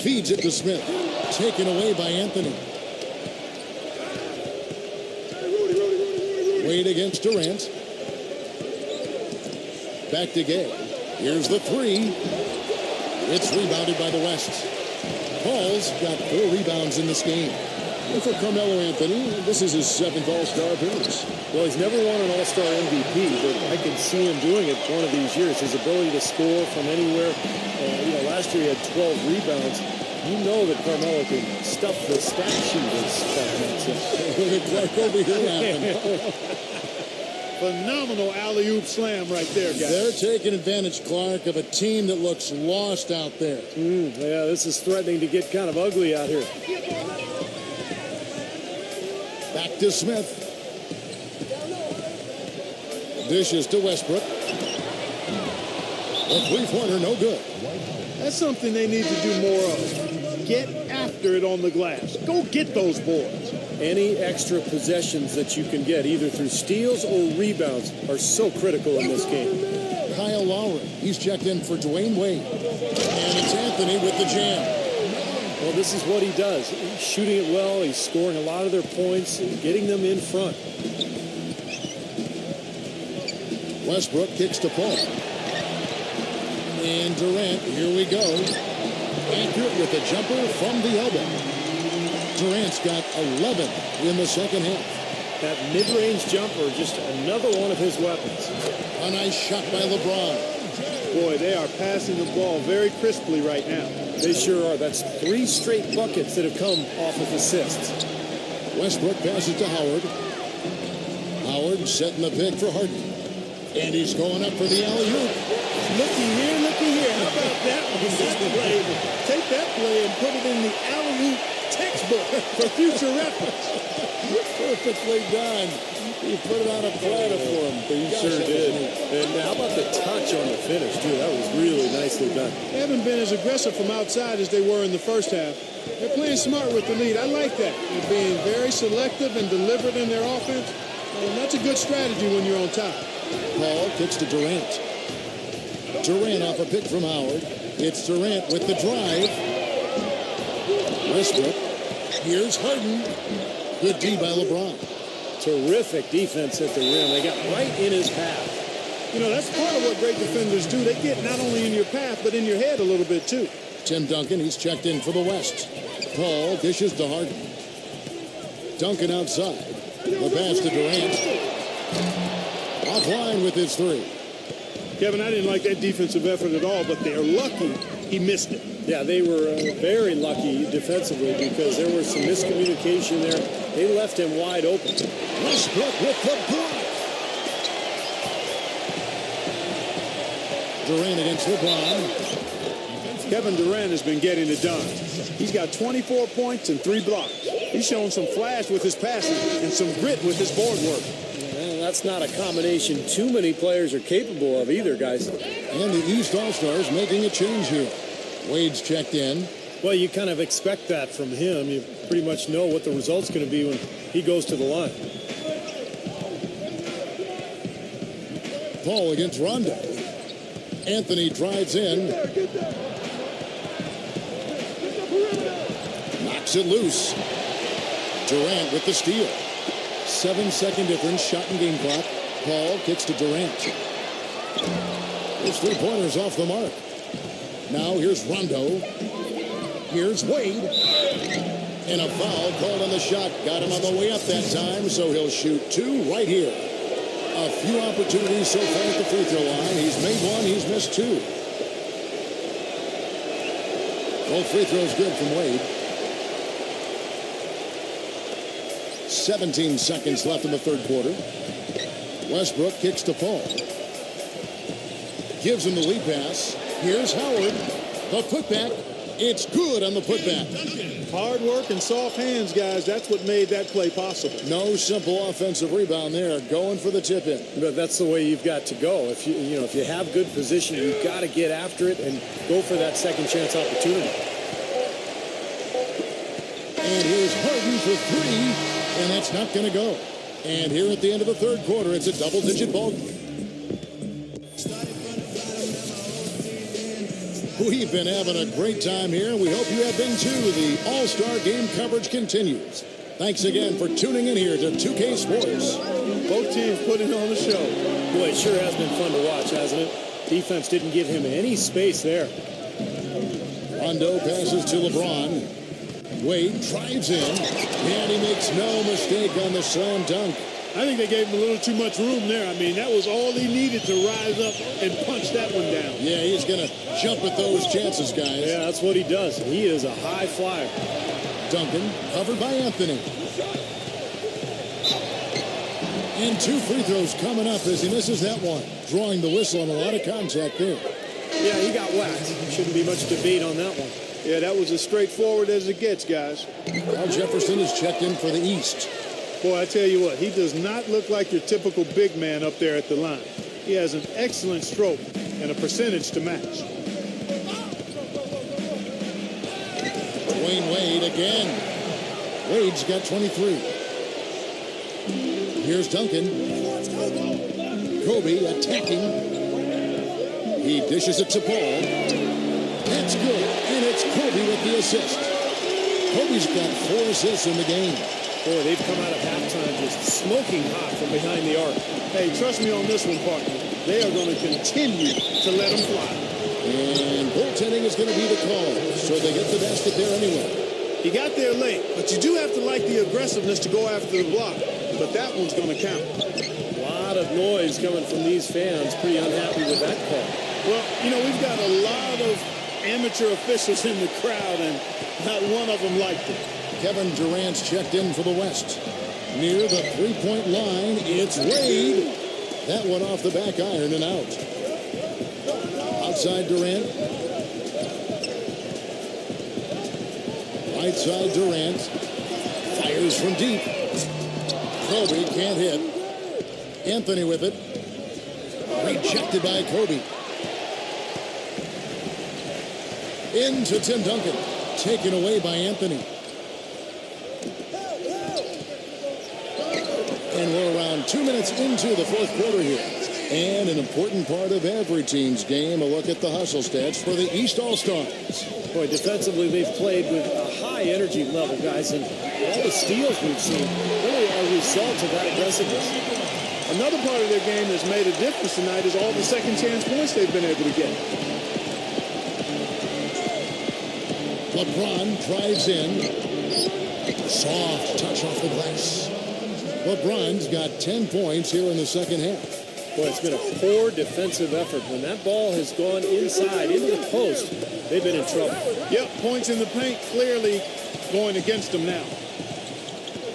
Feeds it to Smith. Taken away by Anthony. Wade against Durant. Back to Gay. Here's the three. It's rebounded by the West. Paul's got 4 rebounds in this game. And for Carmelo Anthony, this is his 7th All-Star appearance. Well, he's never won an All-Star MVP, but I can see him doing it one of these years. His ability to score from anywhere. Last year he had 12 rebounds. You know that Carmelo can stuff the stat sheet as Clark said. Look at Clark over here laughing. Phenomenal alley-oop slam right there, guys. They're taking advantage, Clark, of a team that looks lost out there. Yeah, this is threatening to get kind of ugly out here. Back to Smith. Dishes to Westbrook. A three-pointer, no good. That's something they need to do more of. Get after it on the glass. Go get those boards. Any extra possessions that you can get, either through steals or rebounds, are so critical in this game. Kyle Lowry, he's checked in for Dwayne Wade. And it's Anthony with the jam. Well, this is what he does. He's shooting it well. He's scoring a lot of their points, getting them in front. Westbrook kicks to Paul. And Durant, here we go. Accurate with a jumper from the elbow. Durant's got 11 in the second half. That mid-range jumper, just another one of his weapons. A nice shot by LeBron. Boy, they are passing the ball very crisply right now. They sure are. That's 3 straight buckets that have come off of assists. Westbrook passes to Howard. Howard setting the pick for Harden. And he's going up for the alley-oop. Looky here, looky here. How about that one? That play. Take that play and put it in the alley-oop textbook for future reference. Perfectly done. He put it on a platter for him. He sure did. And how about the touch on the finish, too? That was really nicely done. They haven't been as aggressive from outside as they were in the first half. They're playing smart with the lead. I like that. They're being very selective and deliberate in their offense. And that's a good strategy when you're on top. Paul kicks to Durant. Durant off a pick from Howard. It's Durant with the drive. Westbrook. Here's Harden. Good D by LeBron. Terrific defense at the rim. They got right in his path. You know, that's part of what great defenders do. They get not only in your path, but in your head a little bit, too. Tim Duncan, he's checked in for the West. Paul dishes to Harden. Duncan outside. The pass to Durant. Offline with his three. Kevin, I didn't like that defensive effort at all, but they're lucky he missed it. Yeah, they were very lucky defensively because there was some miscommunication there. They left him wide open. Westbrook with the block. Durant against LeBron. Kevin Durant has been getting it done. He's got 24 points and 3 blocks. He's showing some flash with his passing and some grit with his board work. Well, that's not a combination too many players are capable of either, guys. And the East All-Stars making a change here. Wade's checked in. Well, you kind of expect that from him. You pretty much know what the result's going to be when he goes to the line. Paul against Rondo. Anthony drives in. Knocks it loose. Durant with the steal. 7-second difference, shot and game clock. Paul kicks to Durant. His three-pointers off the mark. Now here's Rondo. Here's Wade. And a foul called on the shot. Got him on the way up that time, so he'll shoot 2 right here. A few opportunities so far at the free throw line. He's made 1, he's missed 2. Both free throws good from Wade. 17 seconds left in the third quarter. Westbrook kicks to Paul. Gives him the lead pass. Here's Howard. The putback. It's good on the putback. Hard work and soft hands, guys. That's what made that play possible. No simple offensive rebound there. Going for the tip-in. But that's the way you've got to go. If you have good position, you've got to get after it and go for that second chance opportunity. And here's Harden for three, and that's not going to go. And here at the end of the third quarter, it's a double-digit ball. We've been having a great time here, and we hope you have been too. The All-Star Game coverage continues. Thanks again for tuning in here to 2K Sports. Both teams putting on the show. Boy, it sure has been fun to watch, hasn't it? Defense didn't give him any space there. Rondo passes to LeBron. Wade drives in, and he makes no mistake on the slam dunk. I think they gave him a little too much room there. I mean, that was all he needed to rise up and punch that one down. Yeah, he's going to jump at those chances, guys. Yeah, that's what he does. He is a high flyer. Duncan covered by Anthony. And two free throws coming up as he misses that one. Drawing the whistle on a lot of contact there. Yeah, he got whacked. Shouldn't be much debate on that one. Yeah, that was as straightforward as it gets, guys. Al Jefferson is checked in for the East. Boy, I tell you what, he does not look like your typical big man up there at the line. He has an excellent stroke and a percentage to match. Dwayne Wade again. Wade's got 23. Here's Duncan. Kobe attacking. He dishes it to Paul. That's good, and it's Kobe with the assist. Kobe's got 4 assists in the game. Boy, they've come out of halftime just smoking hot from behind the arc. Hey, trust me on this one, partner. They are going to continue to let them fly. And goaltending is going to be the call, so they get the basket there anyway. He got there late, but you do have to like the aggressiveness to go after the block. But that one's going to count. A lot of noise coming from these fans. Pretty unhappy with that call. Well, you know, we've got a lot of amateur officials in the crowd, and not one of them liked it. Kevin Durant's checked in for the West. Near the three-point line, it's Wade. That one off the back iron and out. Outside Durant. Right side Durant. Fires from deep. Kobe can't hit. Anthony with it. Rejected by Kobe. Into Tim Duncan. Taken away by Anthony. And we're around 2 minutes into the fourth quarter here. And an important part of every team's game, a look at the hustle stats for the East All-Stars. Boy, defensively, they've played with a high energy level, guys, and all the steals we've seen really are a result of that aggressiveness. Another part of their game that's made a difference tonight is all the second chance points they've been able to get. LeBron drives in. Soft touch off the glass. LeBron's got 10 points here in the second half. Boy, it's been a poor defensive effort. When that ball has gone inside, into the post, they've been in trouble. Yep, points in the paint clearly going against them now.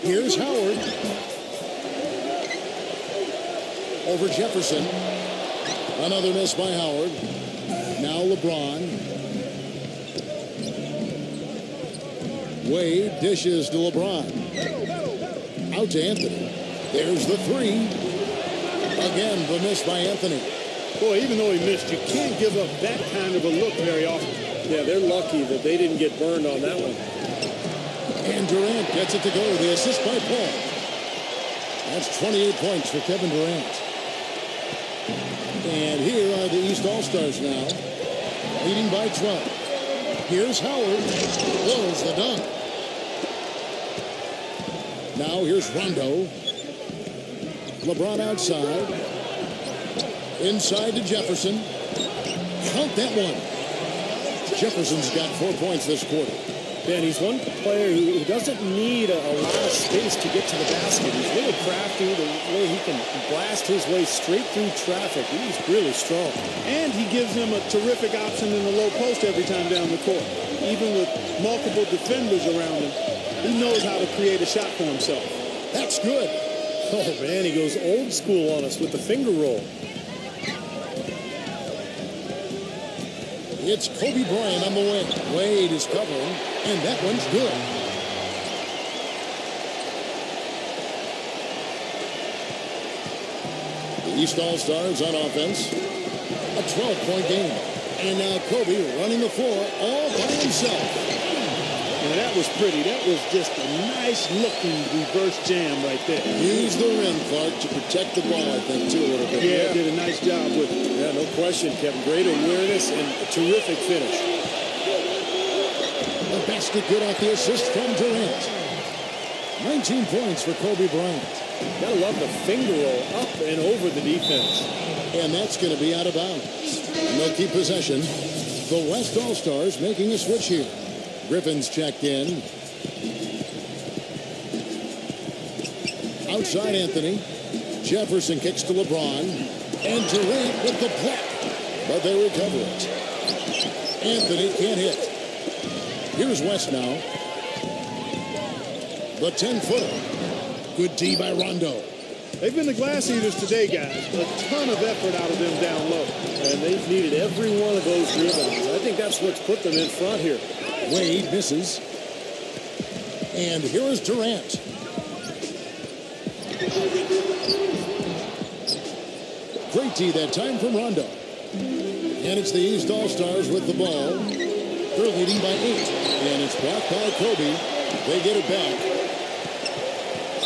Here's Howard. Over Jefferson. Another miss by Howard. Now LeBron. Wade dishes to LeBron. Out to Anthony. There's the three. Again, the miss by Anthony. Boy, even though he missed, you can't give up that kind of a look very often. Yeah, they're lucky that they didn't get burned on that one. And Durant gets it to go. The assist by Paul. That's 28 points for Kevin Durant. And here are the East All-Stars now, leading by 12. Here's Howard. Blows the dunk. Now here's Rondo. LeBron outside. Inside to Jefferson. Count that one. Jefferson's got 4 points this quarter. Ben, he's one player who doesn't need a lot of space to get to the basket. He's really crafty. The way he can blast his way straight through traffic. He's really strong. And he gives them a terrific option in the low post every time down the court. Even with multiple defenders around him, he knows how to create a shot for himself. That's good. Oh, man, he goes old school on us with the finger roll. It's Kobe Bryant on the wing. Wade is covering, and that one's good. The East All-Stars on offense. A 12-point game. And now Kobe running the floor all by himself. Now that was pretty. That was just a nice-looking reverse jam right there. Use the rim, Clark, to protect the ball, I think, too, a little bit. Yeah, did a nice job with it. Yeah, no question, Kevin. Great awareness and a terrific finish. The basket good off the assist from Durant. 19 points for Kobe Bryant. Gotta love the finger roll up and over the defense. And that's going to be out of bounds. And they'll keep possession. The West All-Stars making a switch here. Griffin's checked in. Outside Anthony. Jefferson kicks to LeBron. And Durant with the block. But they recover it. Anthony can't hit. Here's West now. The 10-footer. Good D by Rondo. They've been the glass eaters today, guys. A ton of effort out of them down low. And they've needed every one of those rebounds. I think that's what's put them in front here. Wade misses. And here is Durant. Great D that time from Rondo. And it's the East All-Stars with the ball. They're leading by 8. And it's blocked by Kobe. They get it back.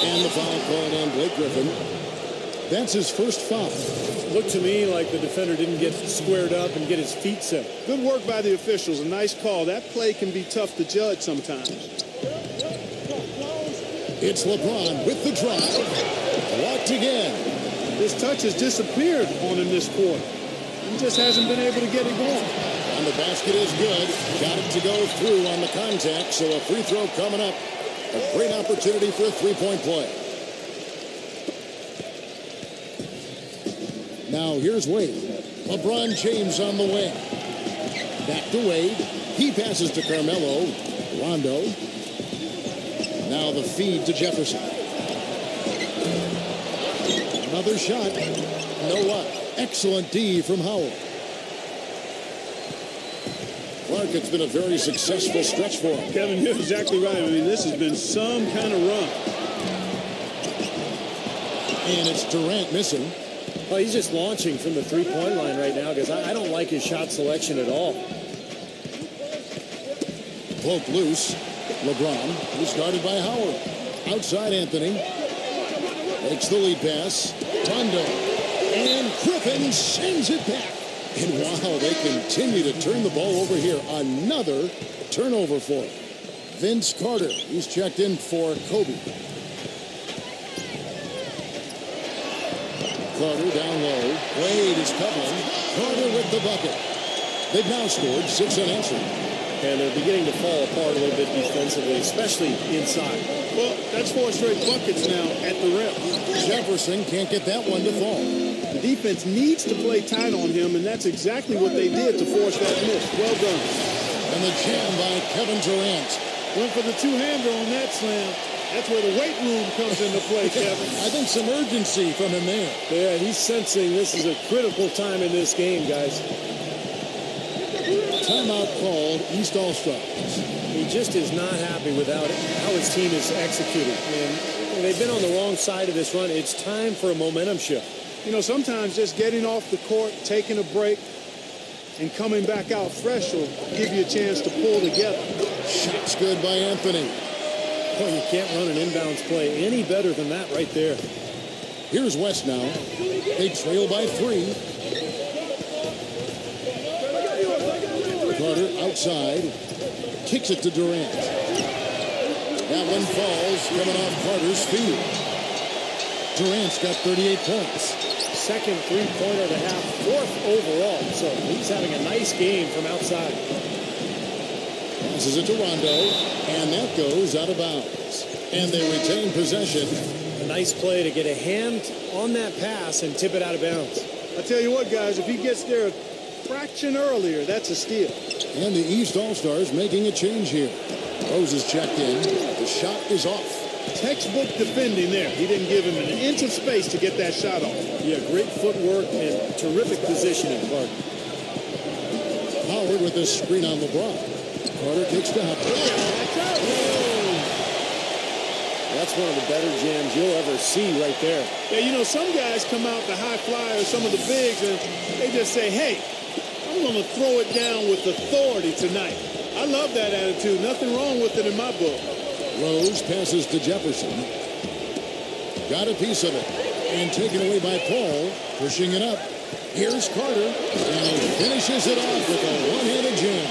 And the foul called on Blake Griffin. That's his first foul. Looked to me like the defender didn't get squared up and get his feet set. Good work by the officials. A nice call. That play can be tough to judge sometimes. It's LeBron with the drive. Blocked again. His touch has disappeared on him this quarter. He just hasn't been able to get it going. And the basket is good. Got it to go through on the contact. So a free throw coming up. A great opportunity for a three-point play. Now here's Wade. LeBron James on the wing. Back to Wade. He passes to Carmelo. Rondo. Now the feed to Jefferson. Another shot. No luck. Excellent D from Howard. Clark, it's been a very successful stretch for him. Kevin, you're exactly right. I mean, this has been some kind of run. And it's Durant missing. Well, he's just launching from the three-point line right now because I don't like his shot selection at all. Poke loose. LeBron, who's guarded by Howard. Outside Anthony. Makes the lead pass. Rondo. And Griffin sends it back. And wow, they continue to turn the ball over here. Another turnover for him. Vince Carter, he's checked in for Kobe. Carter down low. Wade is covering. Carter with the bucket. They've now scored 6 unanswered. And they're beginning to fall apart a little bit defensively, especially inside. Well, that's 4 straight buckets now at the rim. Jefferson can't get that one to fall. The defense needs to play tight on him, and that's exactly what they did to force that miss. Well done. And the jam by Kevin Durant. Went for the two-hander on that slam. That's where the weight room comes into play, Kevin. I think some urgency from him there. Yeah, he's sensing this is a critical time in this game, guys. Timeout called, East All-Stars. He just is not happy with how his team is executing. And they've been on the wrong side of this run. It's time for a momentum shift. You know, sometimes just getting off the court, taking a break, and coming back out fresh will give you a chance to pull together. Shot's good by Anthony. Boy, you can't run an inbounds play any better than that right there. Here's West now. They trail by 3. Carter outside. Kicks it to Durant. That one falls, coming off Carter's feet. Durant's got 38 points. Second three-pointer of the half, 4th overall. So he's having a nice game from outside. Passes it to Rondo, and that goes out of bounds. And they retain possession. A nice play to get a hand on that pass and tip it out of bounds. I tell you what, guys, if he gets there a fraction earlier, that's a steal. And the East All-Stars making a change here. Rose is checked in. The shot is off. Textbook defending there. He didn't give him an inch of space to get that shot off. Yeah, great footwork and terrific positioning, Clark. Howard with this screen on LeBron. Carter kicks to Howard. That's one of the better jams you'll ever see right there. Yeah, you know, some guys come out, the high flyers, some of the bigs, and they just say, hey, I'm going to throw it down with authority tonight. I I love that attitude. Nothing wrong with it in my book. Rose passes to Jefferson. Got a piece of it. And taken away by Paul. Pushing it up. Here's Carter. And he finishes it off with a one-handed jam.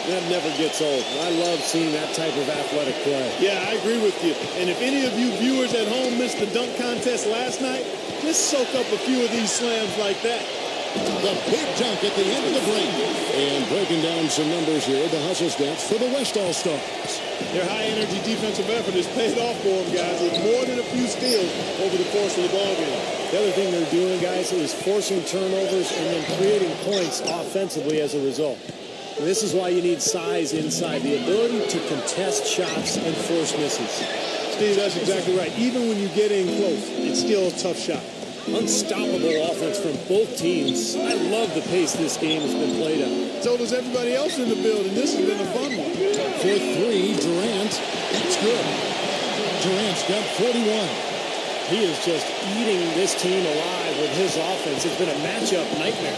That never gets old. I love seeing that type of athletic play. Yeah, I agree with you. And if any of you viewers at home missed the dunk contest last night, just soak up a few of these slams like that. The big dunk at the end of the break. And breaking down some numbers here, the hustle stats for the West All-Stars. Their high-energy defensive effort has paid off for them, guys. It's more than a few steals over the course of the ballgame. The other thing they're doing, guys, is forcing turnovers and then creating points offensively as a result. And this is why you need size inside, the ability to contest shots and force misses. Steve, that's exactly right. Even when you get in close, it's still a tough shot. Unstoppable offense from both teams. I love the pace this game has been played at. So does everybody else in the building. This has been a fun one. For three, Durant. That's good. Durant's got 41. He is just eating this team alive with his offense. It's been a matchup nightmare.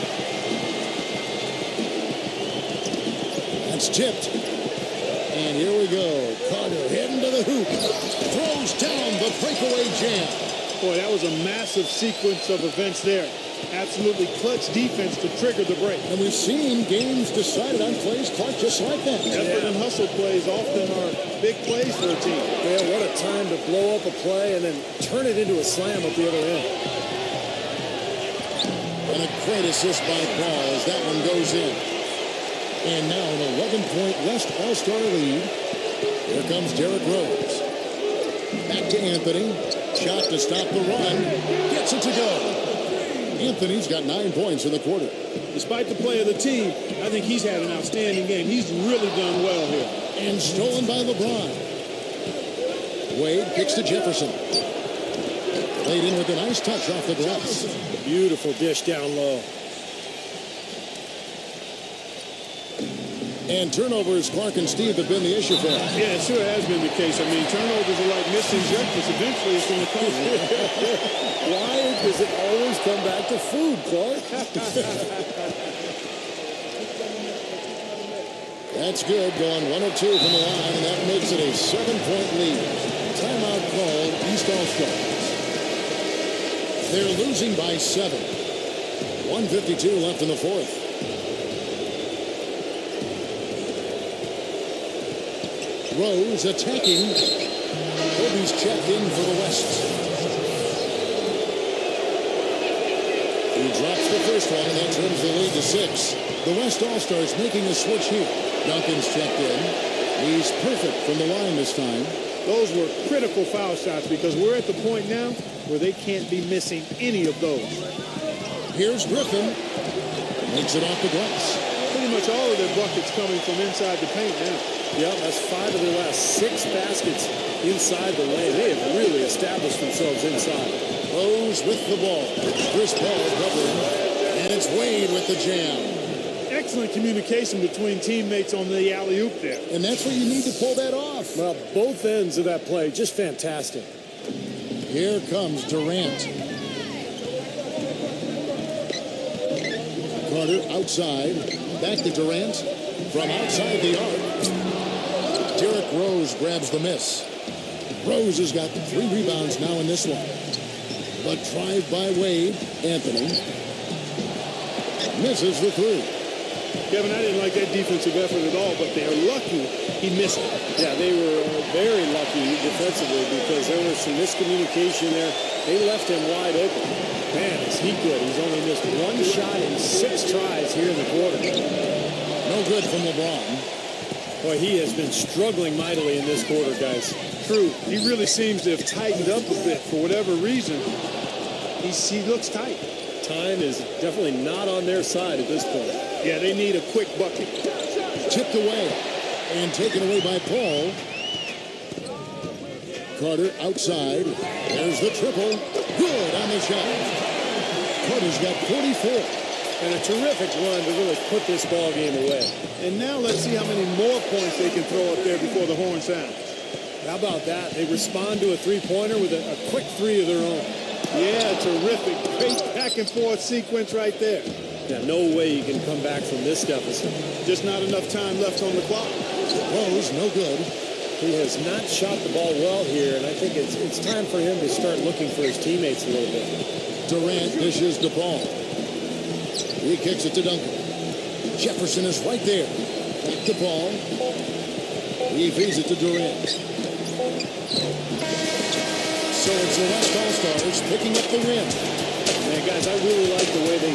That's tipped. And here we go. Carter heading to the hoop. Throws down the breakaway jam. Boy, that was a massive sequence of events there. Absolutely clutch defense to trigger the break. And we've seen games decided on plays, Clark, just like that. Effort and hustle plays often are big plays for a team. Yeah, what a time to blow up a play and then turn it into a slam at the other end. And a great assist by Paul as that one goes in. And now an 11-point West All-Star lead. Here comes Derrick Rose. Back to Anthony. Shot to stop the run. Gets it to go. Anthony's got 9 points in the quarter. Despite the play of the team, I think he's had an outstanding game. He's really done well here. And stolen by LeBron. Wade kicks to Jefferson. Laid in with a nice touch off the glass. Beautiful dish down low. And turnovers, Clark and Steve, have been the issue for him. Yeah, it sure has been the case. I mean, turnovers are like missing breakfast. Eventually, it's going to come. Why does it always come back to food, Clark? That's good, going 1 of 2 from the line, and that makes it a 7-point lead. Timeout called East All-Stars. They're losing by 7. 1:52 left in the fourth. Rose attacking. Kobe's checked in for the West. He drops the first one, and that turns the lead to 6. The West All-Stars making a switch here. Duncan's checked in. He's perfect from the line this time. Those were critical foul shots because we're at the point now where they can't be missing any of those. Here's Griffin. Makes it off the glass. Pretty much all of their buckets coming from inside the paint now. Yeah, that's 5 of their last 6 baskets inside the lane. They have really established themselves inside. Rose with the ball. Chris Paul covering. And it's Wade with the jam. Excellent communication between teammates on the alley-oop there. And that's where you need to pull that off. Well, both ends of that play, just fantastic. Here comes Durant. Carter outside. Back to Durant. From outside the arc. Derrick Rose grabs the miss. Rose has got 3 rebounds now in this one. But tried by Wade. Anthony misses the 3. Kevin, I didn't like that defensive effort at all, but they're lucky he missed it. Yeah, they were very lucky defensively because there was some miscommunication there. They left him wide open. Man, is he good. He's only missed 1 shot in 6 tries here in the quarter. No good from LeBron. Boy, he has been struggling mightily in this quarter, guys. True. He really seems to have tightened up a bit for whatever reason. He looks tight. Time is definitely not on their side at this point. Yeah, they need a quick bucket. Tipped away and taken away by Paul. Carter outside. There's the triple. Good on the shot. Carter's got 44. And a terrific run to really put this ball game away. And now let's see how many more points they can throw up there before the horn sounds. How about that? They respond to a three-pointer with a quick 3 of their own. Yeah, terrific. Great back-and-forth sequence right there. Yeah, no way you can come back from this deficit. Just not enough time left on the clock. Throws, no good. He has not shot the ball well here, and I think it's time for him to start looking for his teammates a little bit. Durant dishes the ball. He kicks it to Duncan. Jefferson is right there. Back to ball. He feeds it to Durant. So it's the West All-Stars picking up the win. Man, guys, I really like the way they